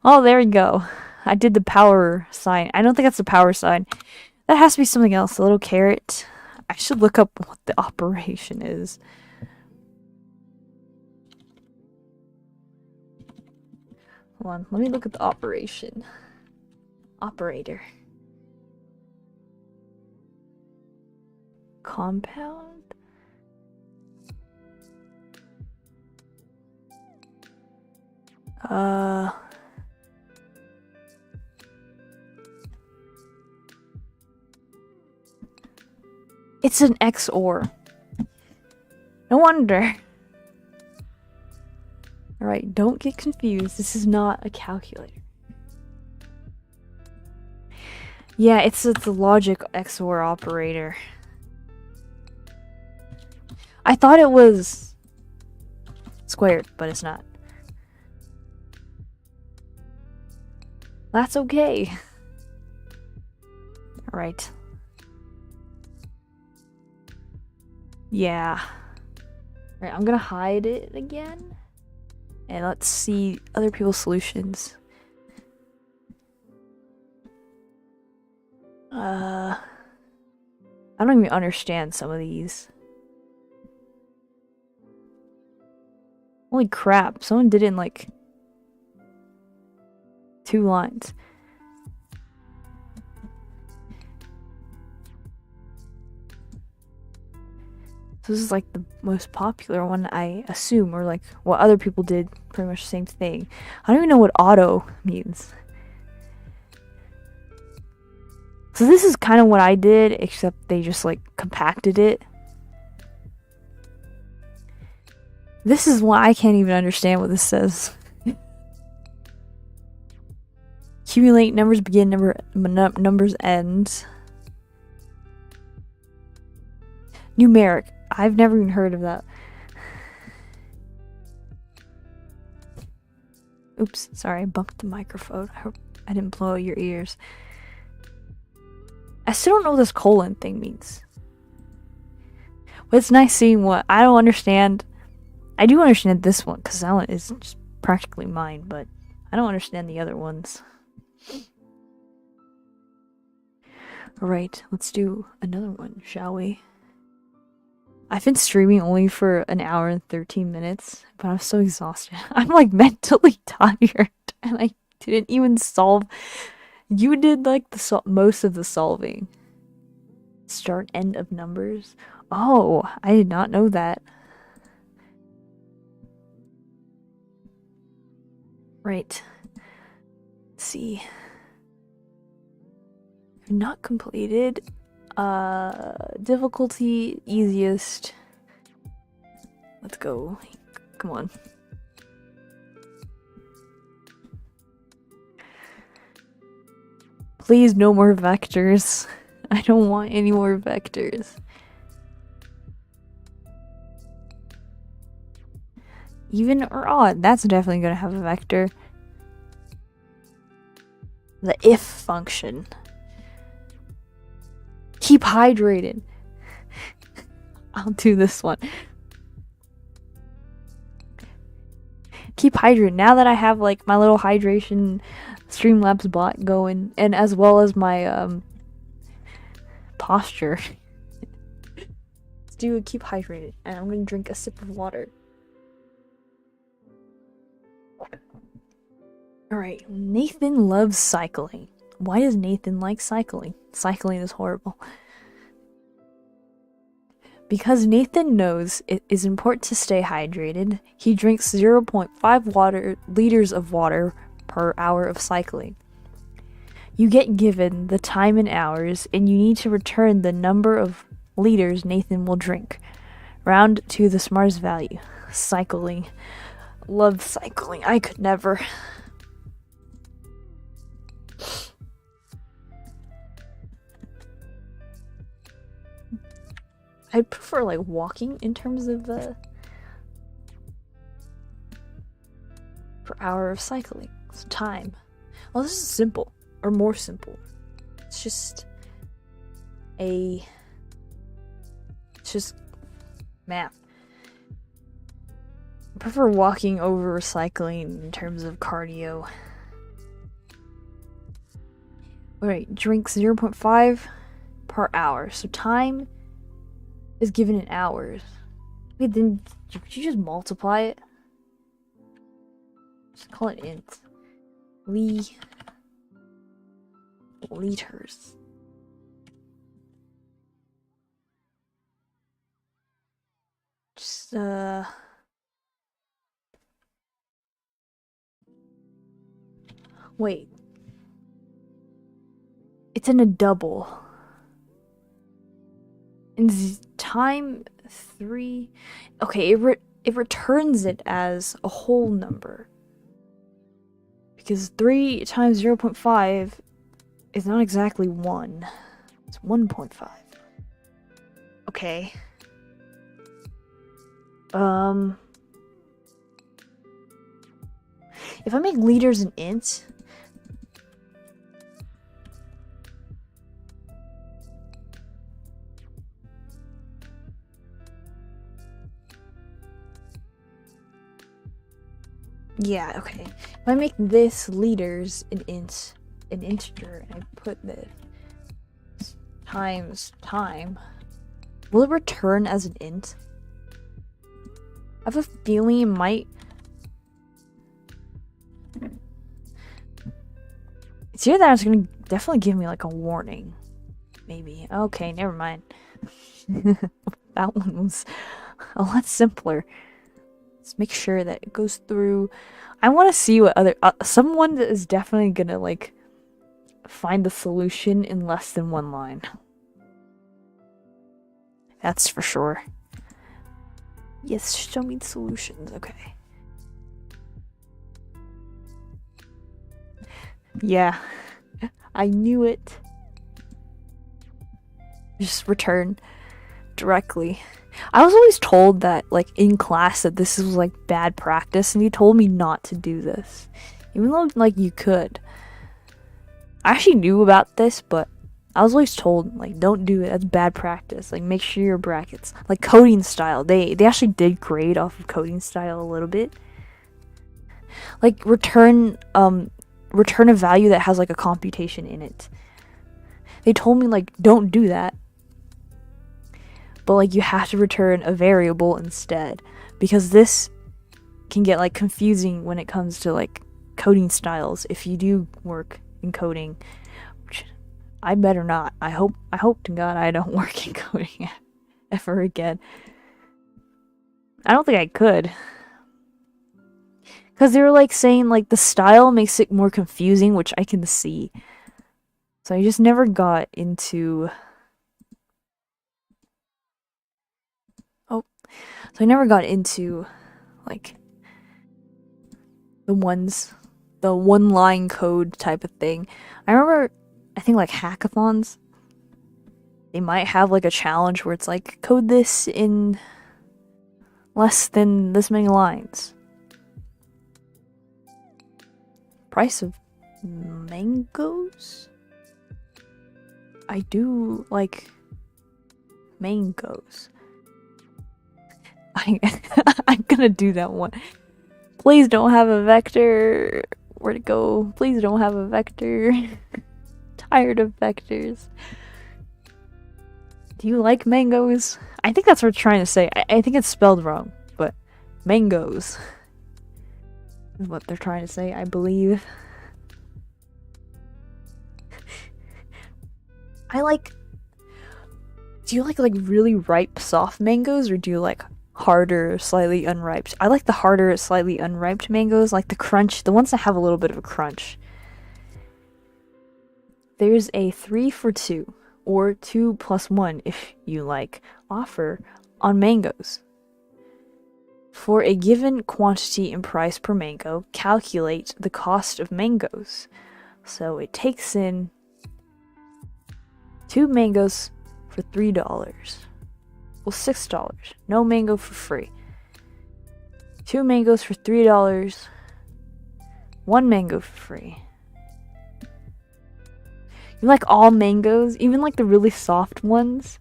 Oh, there we go. I did the power sign. I don't think that's the power sign. That has to be something else. A little caret. I should look up what the operation is. Hold on. Let me look at the operation. Operator. Compound? It's an XOR. No wonder. Alright, don't get confused. This is not a calculator. Yeah, it's the logic XOR operator. I thought it was squared, but it's not. That's okay. Alright. Yeah. Alright, I'm gonna hide it again. And let's see other people's solutions. I don't even understand some of these. Holy crap, someone did it in like 2 lines. So this is like the most popular one, I assume, or like what other people did, pretty much the same thing. I don't even know what auto means. So this is kind of what I did, except they just like compacted it. This is why I can't even understand what this says. Accumulate numbers begin, numbers end. Numeric. I've never even heard of that. Oops, sorry, I bumped the microphone. I hope I didn't blow out your ears. I still don't know what this colon thing means. But it's nice seeing what I don't understand. I do understand this one, because that one is just practically mine, but I don't understand the other ones. Alright, let's do another one, shall we? I've been streaming only for an hour and 13 minutes, but I'm so exhausted. I'm like mentally tired, and I didn't even solve. You did like the most of the solving. Start end of numbers. Oh, I did not know that. Right. Let's see. Not completed. Difficulty easiest. Let's go. Come on. Please, no more vectors. I don't want any more vectors. Even or odd, that's definitely gonna have a vector. The if function. Keep hydrated. I'll do this one. Keep hydrated. Now that I have like my little hydration Streamlabs bot going, and as well as my posture. Let's do a keep hydrated, and I'm gonna drink a sip of water. Alright, Nathan loves cycling. Why does Nathan like cycling? Cycling is horrible. Because Nathan knows it is important to stay hydrated, he drinks 0.5 liters of water per hour of cycling. You get given the time in hours, and you need to return the number of liters Nathan will drink. Round to the smartest value. Cycling. Love cycling. I could never. I prefer like walking in terms of per hour of cycling. So time. Well, this is simple. Or more simple. It's just math. I prefer walking over cycling in terms of cardio. Alright, drinks 0.5 per hour. So time is given in hours. Wait, then could you just multiply it? Just call it int. Liters. Just wait. It's in a double. And time 3. Okay, it returns it as a whole number. Because 3 times 0.5 is not exactly 1. It's 1.5. Okay. If I make liters an int, yeah, okay. If I make this liters an integer, and I put this times time, will it return as an int? I have a feeling it might. It's either that it's gonna definitely give me like a warning. Maybe. Okay, never mind. That one was a lot simpler. Let's make sure that it goes through. I want to see what other someone that is definitely gonna like find the solution in less than one line. That's for sure. Yes, show me the solutions. Okay. Yeah, I knew it. Just return directly. I was always told that, like, in class that this was, like, bad practice, and he told me not to do this. Even though, like, you could. I actually knew about this, but I was always told, like, don't do it. That's bad practice. Like, make sure your brackets. Like, coding style. They actually did grade off of coding style a little bit. Like, return a value that has, like, a computation in it. They told me, like, don't do that. But, like, you have to return a variable instead. Because this can get, like, confusing when it comes to, like, coding styles. If you do work in coding, which I better not. I hope to God I don't work in coding ever again. I don't think I could. Because they were, like, saying, like, the style makes it more confusing, which I can see. So I just never got into... So I never got into, like, the one-line code type of thing. I remember, I think, like, hackathons, they might have, like, a challenge where it's like, code this in less than this many lines. Price of mangoes? I do like mangoes. I'm gonna do that one. Please don't have a vector. Where'd it go? Please don't have a vector. Tired of vectors. Do you like mangoes? I think that's what we're trying to say. I think it's spelled wrong, but mangoes is what they're trying to say, I believe. Do you like really ripe soft mangoes, or do you like harder, slightly unripe. I like the harder, slightly unripe mangoes, like the crunch, the ones that have a little bit of a crunch. There's a 3 for 2, or 2 plus 1 if you like, offer on mangoes. For a given quantity and price per mango, calculate the cost of mangoes. So it takes in 2 mangoes for $3. Well, $6. No mango for free. 2 mangoes for $3. 1 mango for free. You like all mangoes? Even like the really soft ones?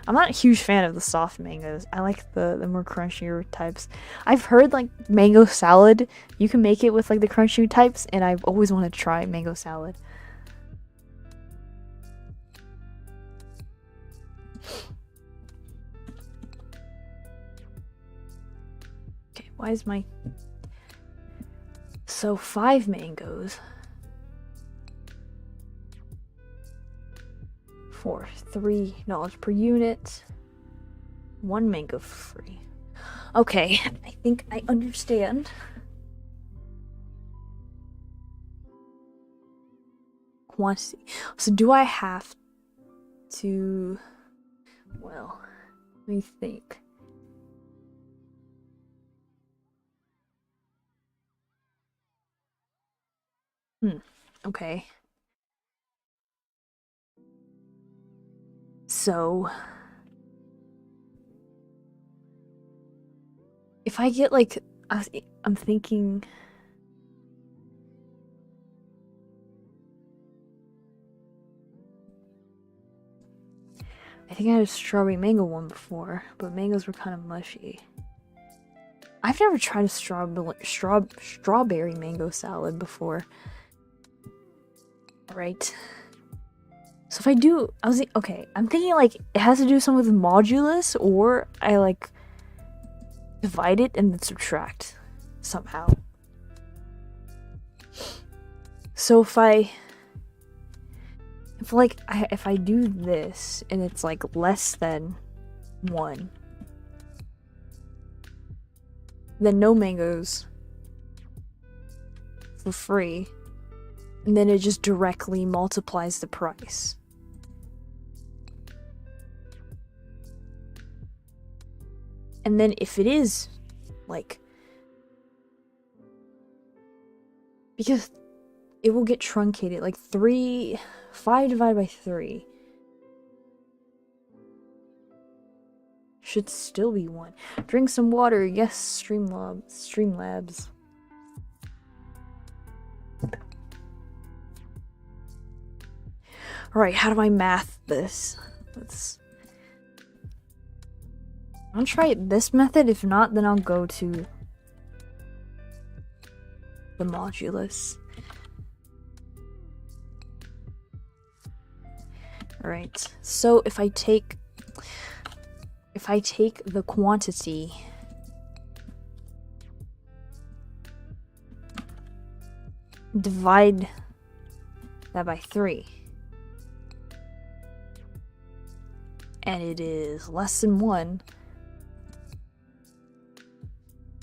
I'm not a huge fan of the soft mangoes. I like the more crunchier types. I've heard like mango salad, you can make it with like the crunchy types, and I've always wanted to try mango salad. Okay, why is my... So 5 mangoes for $3 per unit. 1 mango for free. Okay, I think I understand. Quantity. So do I have to... Well, let me think. Okay. So, if I get like, I'm thinking, I think I had a strawberry mango one before, but mangoes were kind of mushy. I've never tried a strawberry mango salad before. Right. So if I do, okay, I'm thinking like it has to do something with modulus, or I like divide it and then subtract somehow. So if I do this and it's like less than 1, then no mangoes for free. And then it just directly multiplies the price. And then if it is, like... Because it will get truncated, like 5 divided by 3. Should still be 1. Drink some water, yes, Streamlabs. Alright, how do I math this? I'll try this method. If not, then I'll go to the modulus. Alright, so if I take the quantity divide that by 3, and it is less than 1,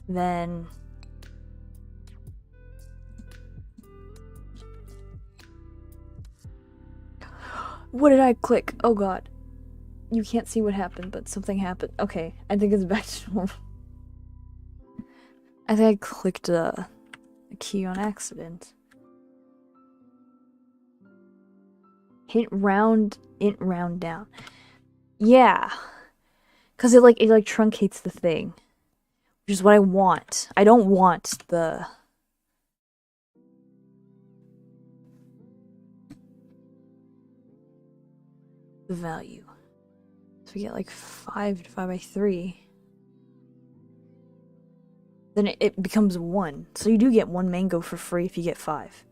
then what did I click? Oh god. You can't see what happened, but something happened. Okay, I think it's back to normal. I think I clicked a key on accident. Hit round, int round down. Yeah, because it truncates the thing, which is what I want. I don't want the value. So we get like 5 divided by 3. Then it becomes 1. So you do get 1 mango for free if you get 5.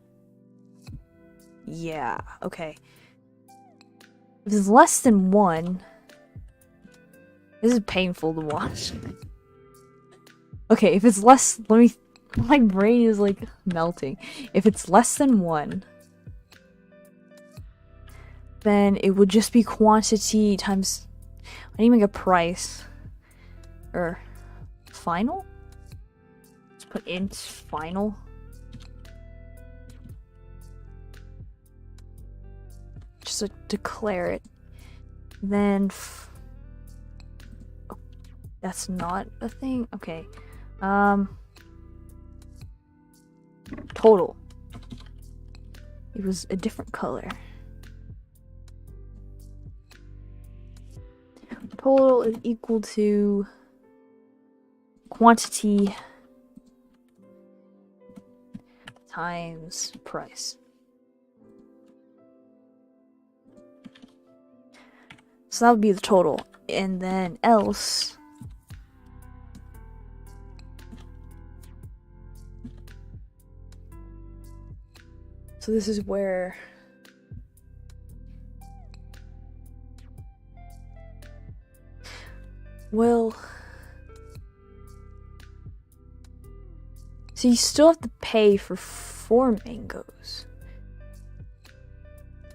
Yeah, okay. If it's less than 1... This is painful to watch. Okay, if it's less... My brain is like melting. If it's less than 1... then it would just be quantity times... I didn't even get a price. or final. Let's put int final. Just to declare it. Then oh, that's not a thing. Okay. Total. It was a different color. Total is equal to quantity times price. So that would be the total. And then else so this is where well, so you still have to pay for 4 mangoes.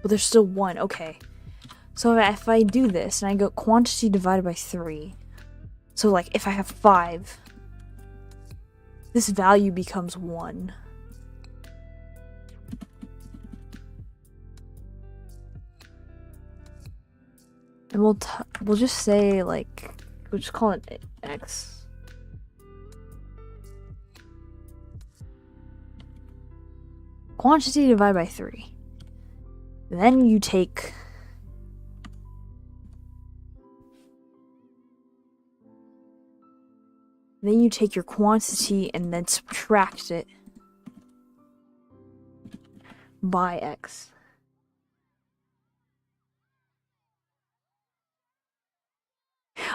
But there's still 1, okay. So if I do this and I go quantity divided by 3, so like if I have 5, this value becomes 1. And we'll just say like we'll just call it x. Quantity divided by 3. Then you take your quantity and then subtract it by x.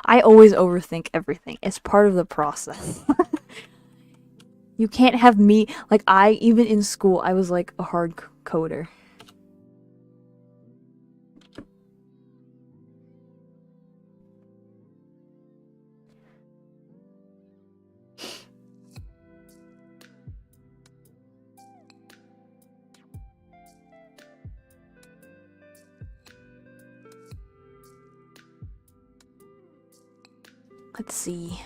I always overthink everything. It's part of the process. You can't have me, like even in school, I was like a hard coder. Let's see.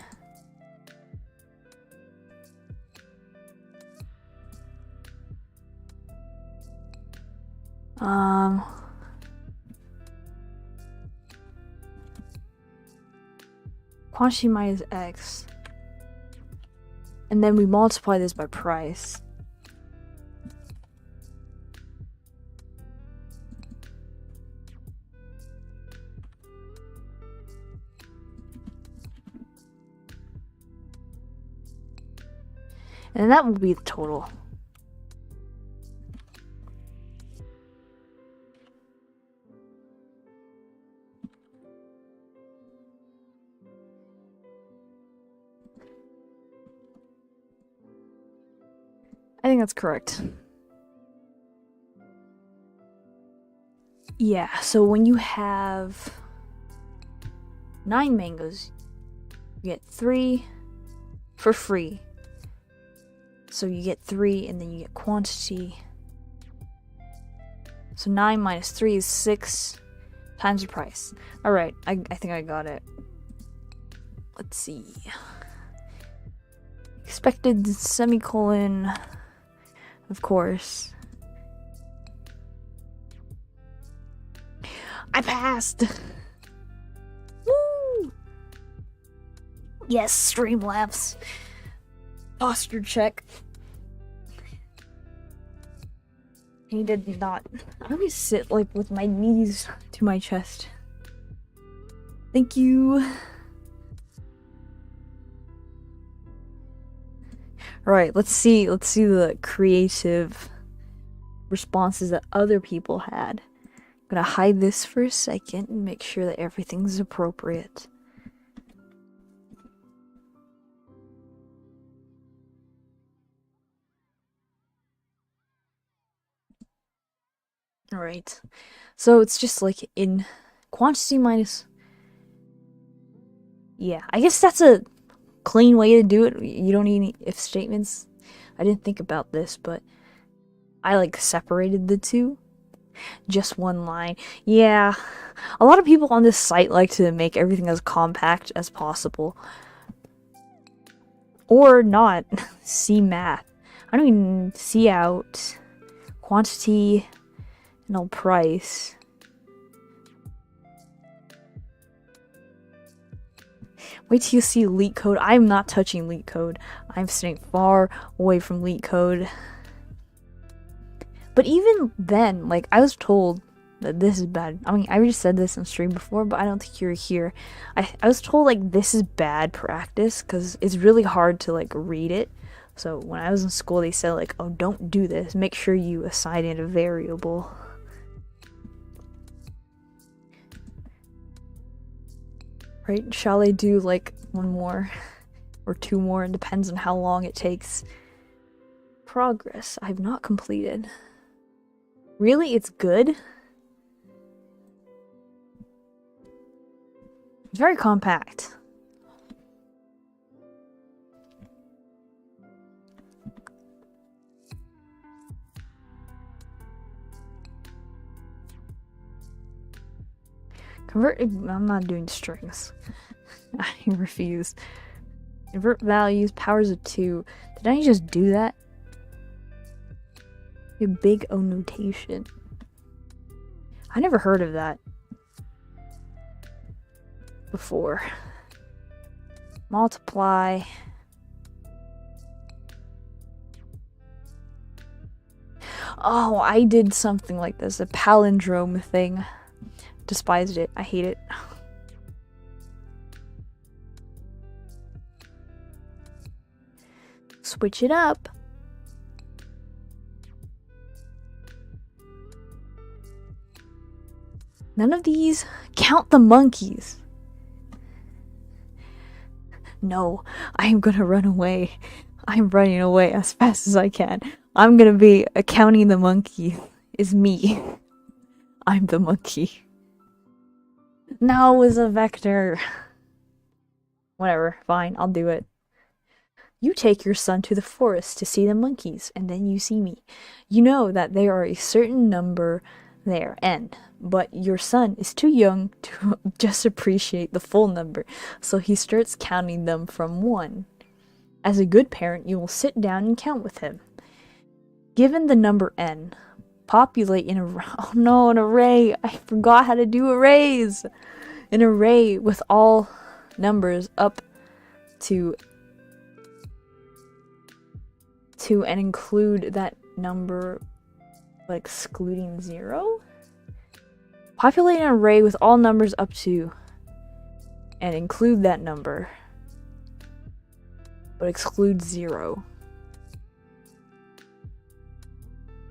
Quantity minus x. And then we multiply this by price. And that will be the total. I think that's correct. Yeah, so when you have 9 mangoes, you get 3 for free. So you get 3 and then you get quantity. So 9 minus 3 is 6 times the price. Alright, I think I got it. Let's see. Expected semicolon, of course. I passed! Woo! Yes, Streamlabs. Posture check. He did not. I always sit like with my knees to my chest. Thank you. Alright, let's see the creative responses that other people had. I'm gonna hide this for a second and make sure that everything's appropriate. Alright, so it's just like in quantity minus... Yeah, I guess that's a clean way to do it. You don't need any if statements. I didn't think about this, but I like separated the two. Just one line. Yeah, a lot of people on this site like to make everything as compact as possible. Or not. See math. I don't even see out. Quantity, no price. Wait till you see leak code. I'm not touching leak code. I'm staying far away from leak code. But even then, like, I was told that this is bad. I mean, I already said this on stream before, but I don't think you're here. I was told, like, this is bad practice because it's really hard to, like, read it. So when I was in school, they said, like, oh, don't do this. Make sure you assign it a variable. Right? Shall I do, like, one more or two more? It depends on how long it takes. Progress. I have not completed. Really? It's good? It's very compact. Convert. I'm not doing strings. I refuse. Invert values, powers of 2. Did I just do that? A big O notation. I never heard of that before. Multiply. Oh, I did something like this. A palindrome thing. Despised it. I hate it. Switch it up. None of these count the monkeys. No, I am gonna run away. I'm running away as fast as I can. I'm gonna be counting the monkey. Is me. I'm the monkey. No, it's a vector. Whatever, fine, I'll do it. You take your son to the forest to see the monkeys, and then you see me. You know that there are a certain number there, n, but your son is too young to just appreciate the full number, so he starts counting them from 1. As a good parent, you will sit down and count with him. Given the number n, populate an array. Oh no, an array! I forgot how to do arrays! An array with all numbers up to and include that number but excluding 0? Populate an array with all numbers up to and include that number but exclude 0.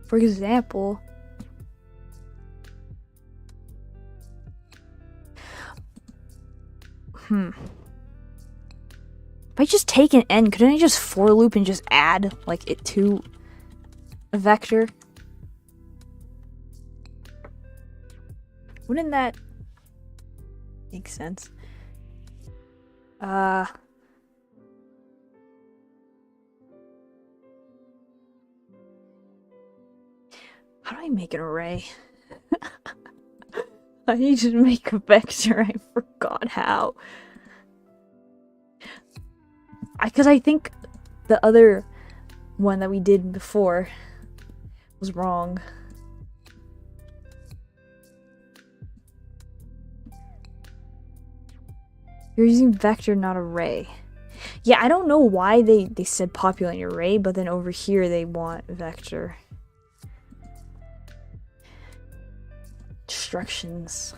For example, if I just take an n, couldn't I just for loop and just add, like, it to a vector? Wouldn't that make sense? How do I make an array? I need to make a vector. I forgot how. Because I think the other one that we did before was wrong. You're using vector, not array. Yeah, I don't know why they said populate array, but then over here they want vector. Instructions.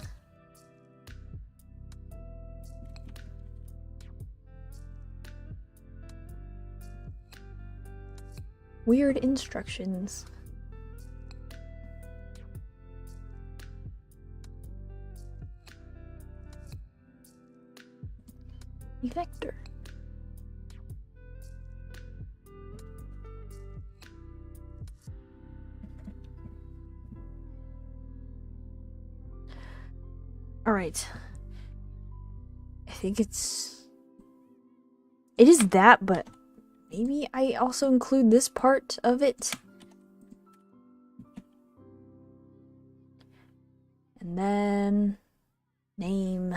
Weird instructions. Vector. Alright. I think it is that, but maybe I also include this part of it. And then name,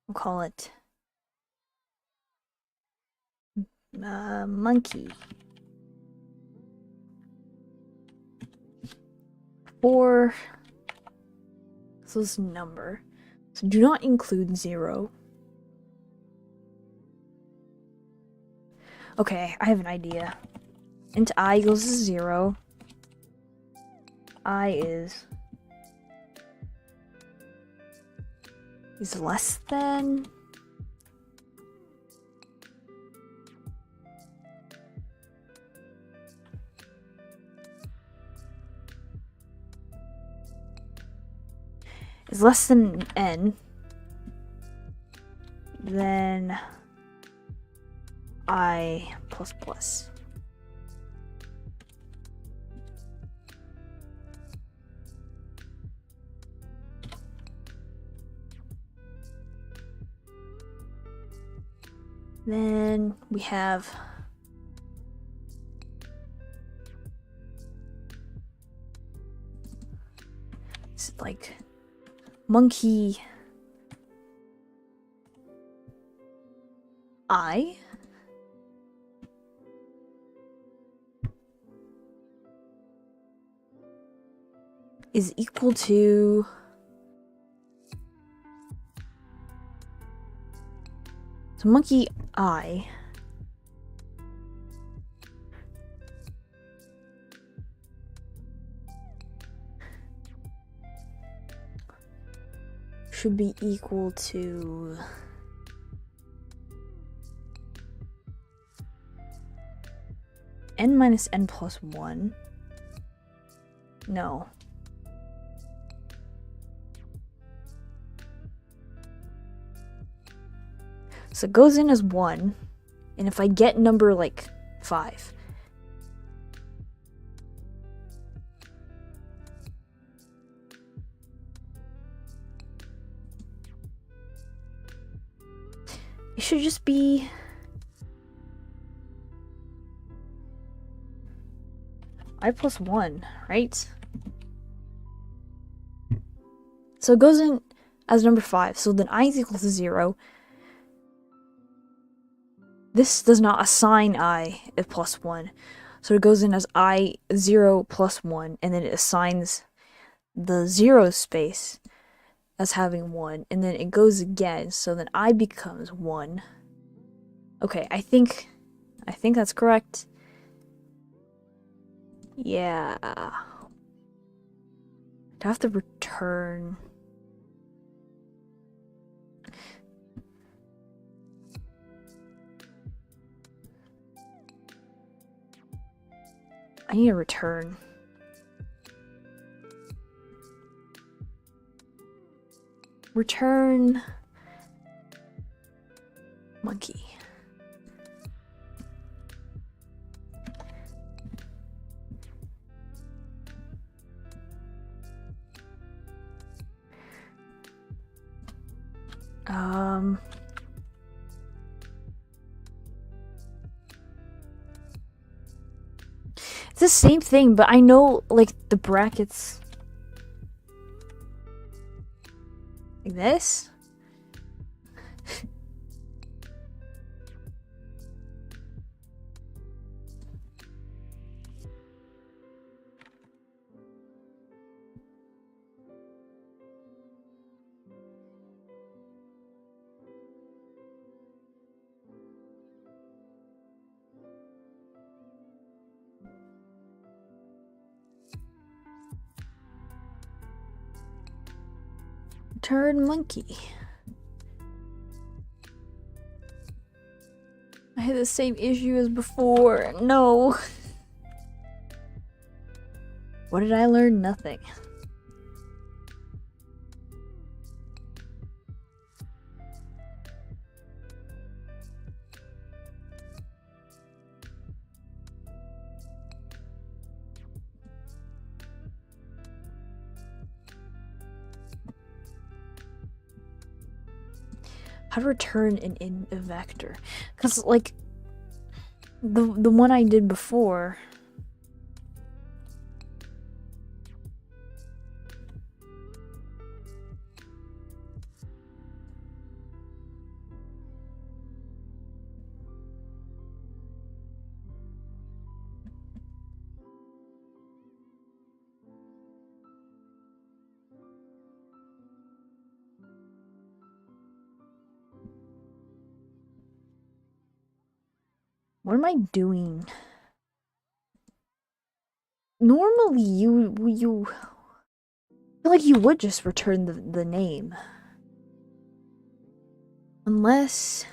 we'll call it Monkey. 4. So this number. So do not include 0. Okay, I have an idea. Int I equals 0. I is less than. Is less than n, then I plus plus. Then we have it's like monkey I is equal to monkey I should be equal to n minus n plus 1. No. So it goes in as 1, and if I get number like 5, it should just be I plus 1, right? So it goes in as number 5, so then I is equal to 0. This does not assign I a plus 1, so it goes in as I 0 plus 1, and then it assigns the 0 space as having 1, and then it goes again, so then I becomes 1. Okay, I think that's correct. Yeah. I have to return. I need a return. Return monkey. It's the same thing, but I know like the brackets like this. Turd monkey. I had the same issue as before. No. What did I learn? Nothing. How to return in a vector? Because like the one I did before, What am I doing? Normally, you feel like you would just return the name. Unless...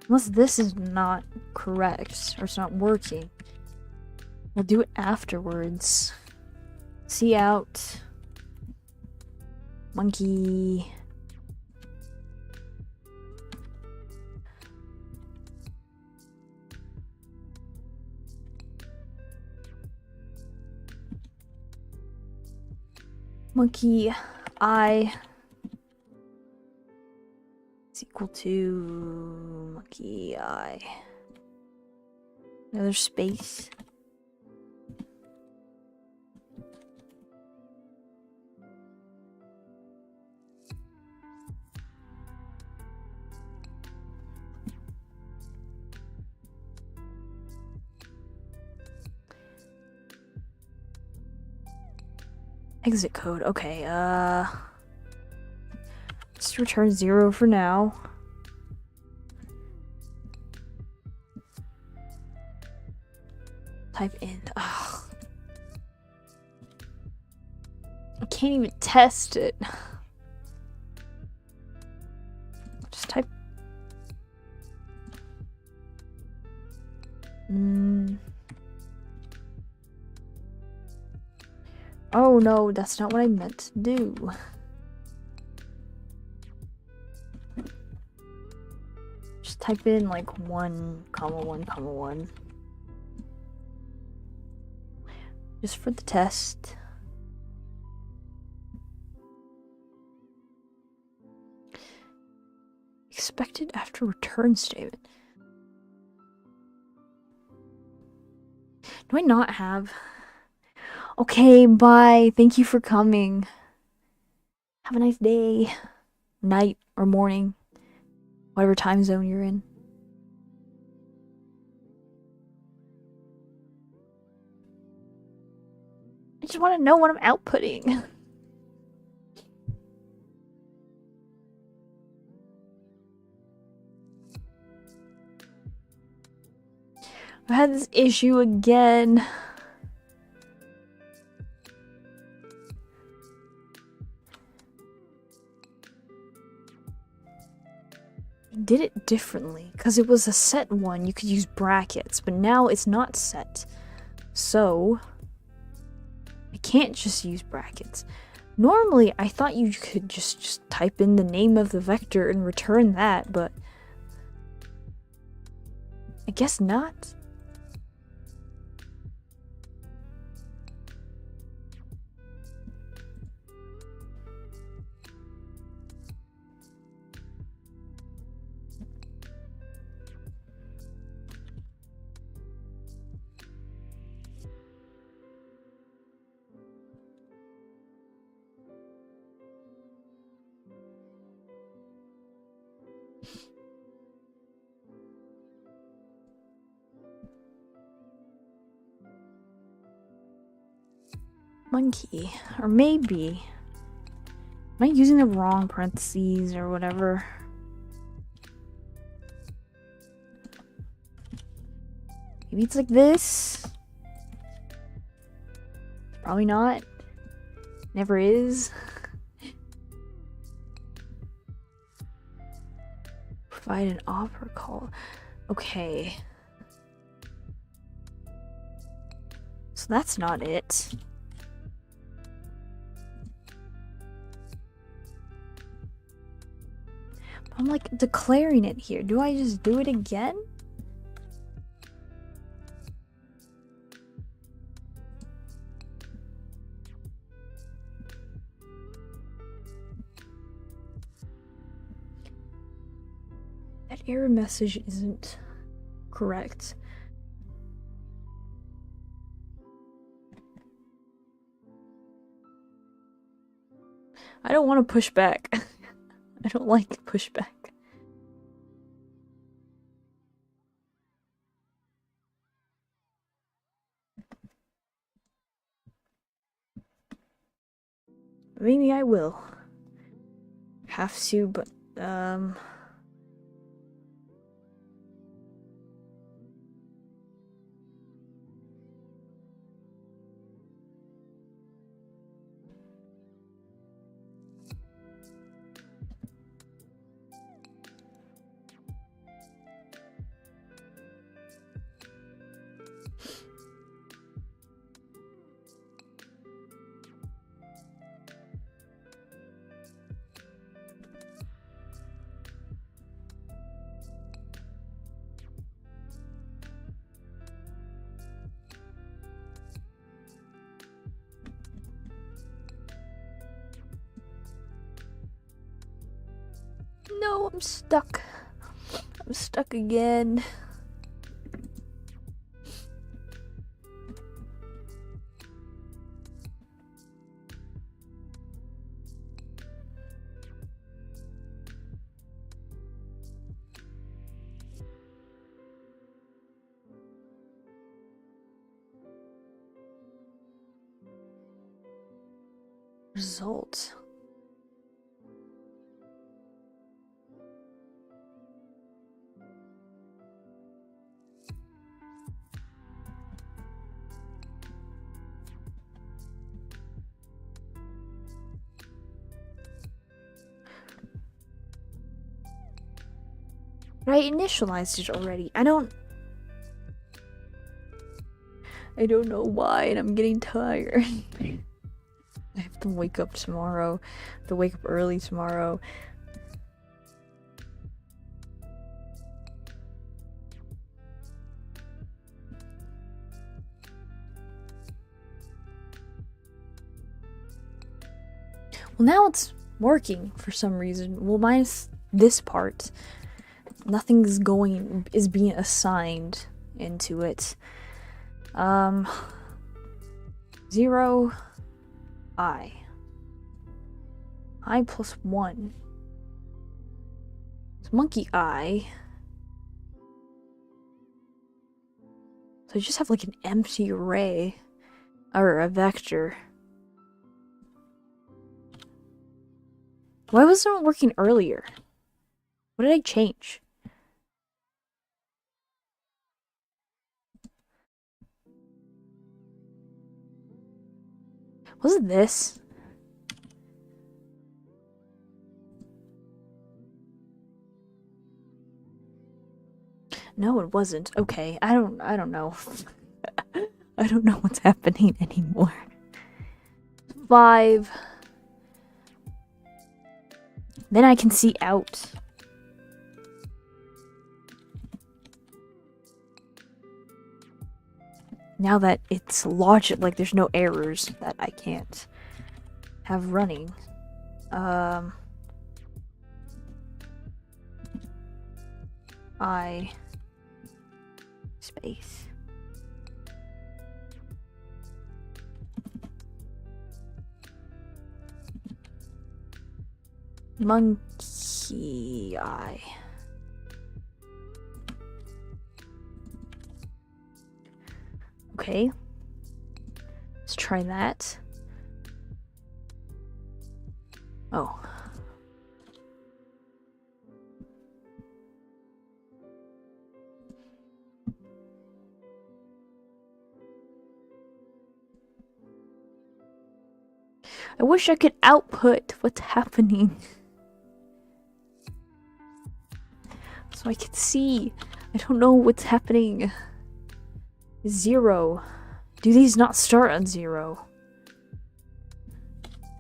Unless this is not correct, or it's not working. We'll do it afterwards. See out. Monkey. Monkey I is equal to monkey I. Another space. Exit code. Okay, let's return 0 for now. Type in. Ugh. I can't even test it. Just type. Oh no, that's not what I meant to do. Just type in like 1, 1, 1. Just for the test. Expected after return statement. Do I not have? Okay, bye. Thank you for coming. Have a nice day, night, or morning. Whatever time zone you're in. I just want to know what I'm outputting. I had this issue again. I did it differently because it was a set one. You could use brackets, but now it's not set. So I can't just use brackets. Normally, I thought you could just type in the name of the vector and return that, but I guess not. Monkey. Or maybe. Am I using the wrong parentheses or whatever? Maybe it's like this. Probably not. Never is. Provide an opera call. Okay. So that's not it. I'm like declaring it here. Do I just do it again? error message isn't correct. I don't want to push back. I don't like pushback. Maybe I will. Have to, but, no, I'm stuck. I'm stuck again. Result. But I initialized it already. I don't know why, and I'm getting tired. I have to wake up tomorrow. I have to wake up early tomorrow. Well, now it's working for some reason. Well, minus this part. Nothing's is being assigned into it. 0 I plus 1. It's monkey I. So I just have like an empty array or a vector. Why wasn't it working earlier? What did I change? Was it this? No, it wasn't. Okay, I don't know. I don't know what's happening anymore. 5. Then I can see out. Now that it's logic, like there's no errors that I can't have running. I space. Monkey eye. Okay. Let's try that. Oh. I wish I could output what's happening. So I can see. I don't know what's happening. 0. Do these not start on 0?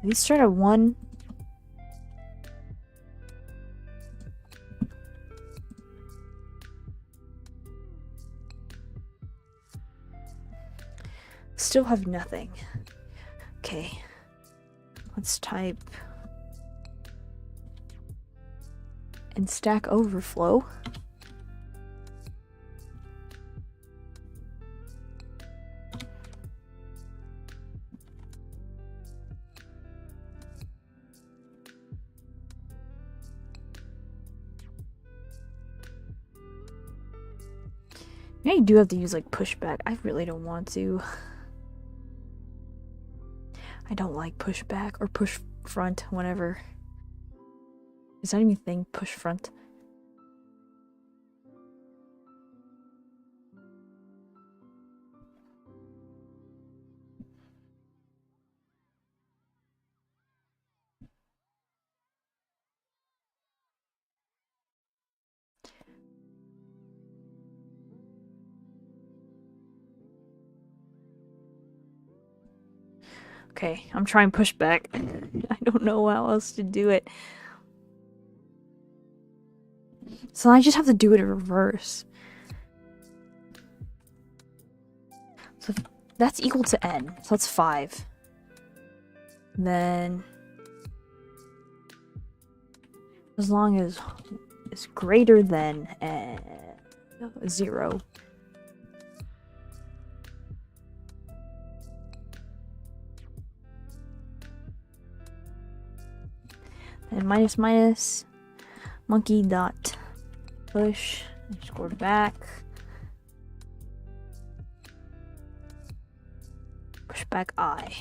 Do these start at 1? Still have nothing. Okay. Let's type and Stack Overflow. Now you do have to use like pushback. I really don't want to. I don't like pushback or push front, whatever. Is that even a thing? Push front. Okay, I'm trying pushback. I don't know how else to do it. So I just have to do it in reverse. So that's equal to n. So that's 5. Then as long as it's greater than 0. And minus minus monkey dot push underscore back pushback I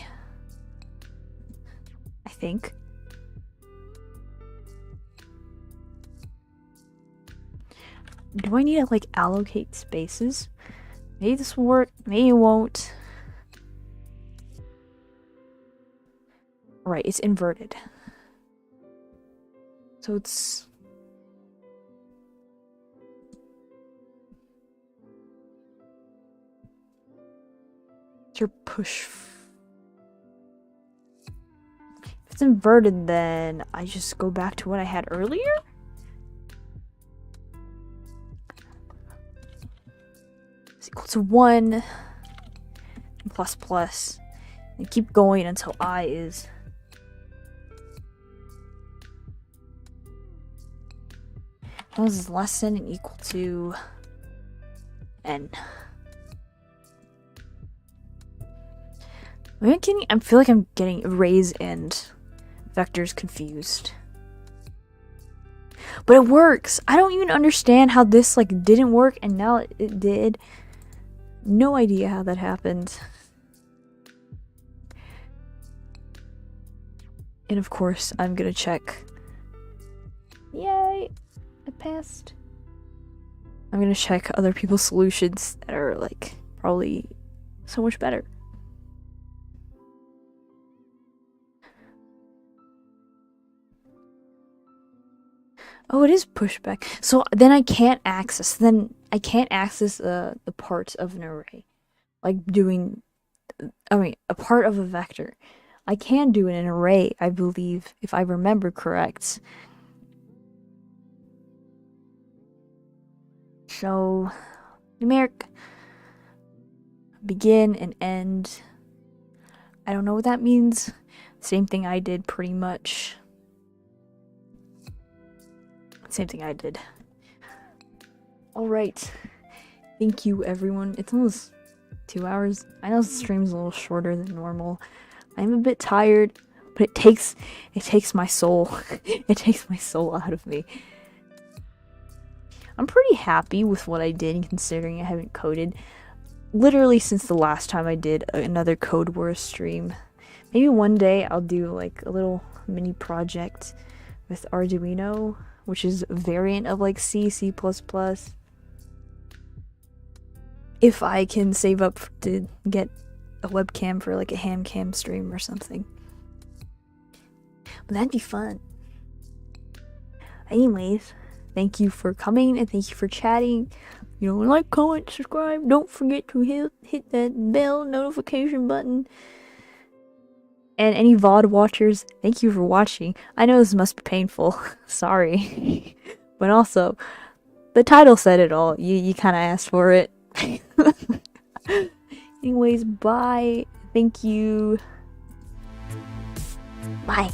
think. Do I need to like allocate spaces? Maybe this will work, maybe it won't. Right, it's inverted. So it's your push. If it's inverted, then I just go back to what I had earlier? It's equal to 1 plus plus. And keep going until I is is less than and equal to n. I feel like I'm getting arrays and vectors confused. But it works! I don't even understand how this like didn't work and now it did. No idea how that happened. And of course, I'm gonna check. Yay! I passed. I'm gonna check other people's solutions that are like probably so much better. Oh, it is pushback. So then I can't access. The parts of an array, like doing. A part of a vector. I can do it in an array, I believe, if I remember correct. So, numeric, begin and end. I don't know what that means. Same thing I did, pretty much. Same thing I did. Alright. Thank you, everyone. It's almost 2 hours. I know the stream's a little shorter than normal. I'm a bit tired, but it takes my soul. It takes my soul out of me. I'm pretty happy with what I did, considering I haven't coded literally since the last time I did another Codewars stream. Maybe one day I'll do like a little mini project with Arduino, which is a variant of like C++. If I can save up to get a webcam for like a ham cam stream or something. But that'd be fun. Anyways, thank you for coming and thank you for chatting. You know, like, comment, subscribe. Don't forget to hit that bell notification button. And any VOD watchers, thank you for watching. I know this must be painful. Sorry. But also, the title said it all. You kind of asked for it. Anyways, bye. Thank you. Bye.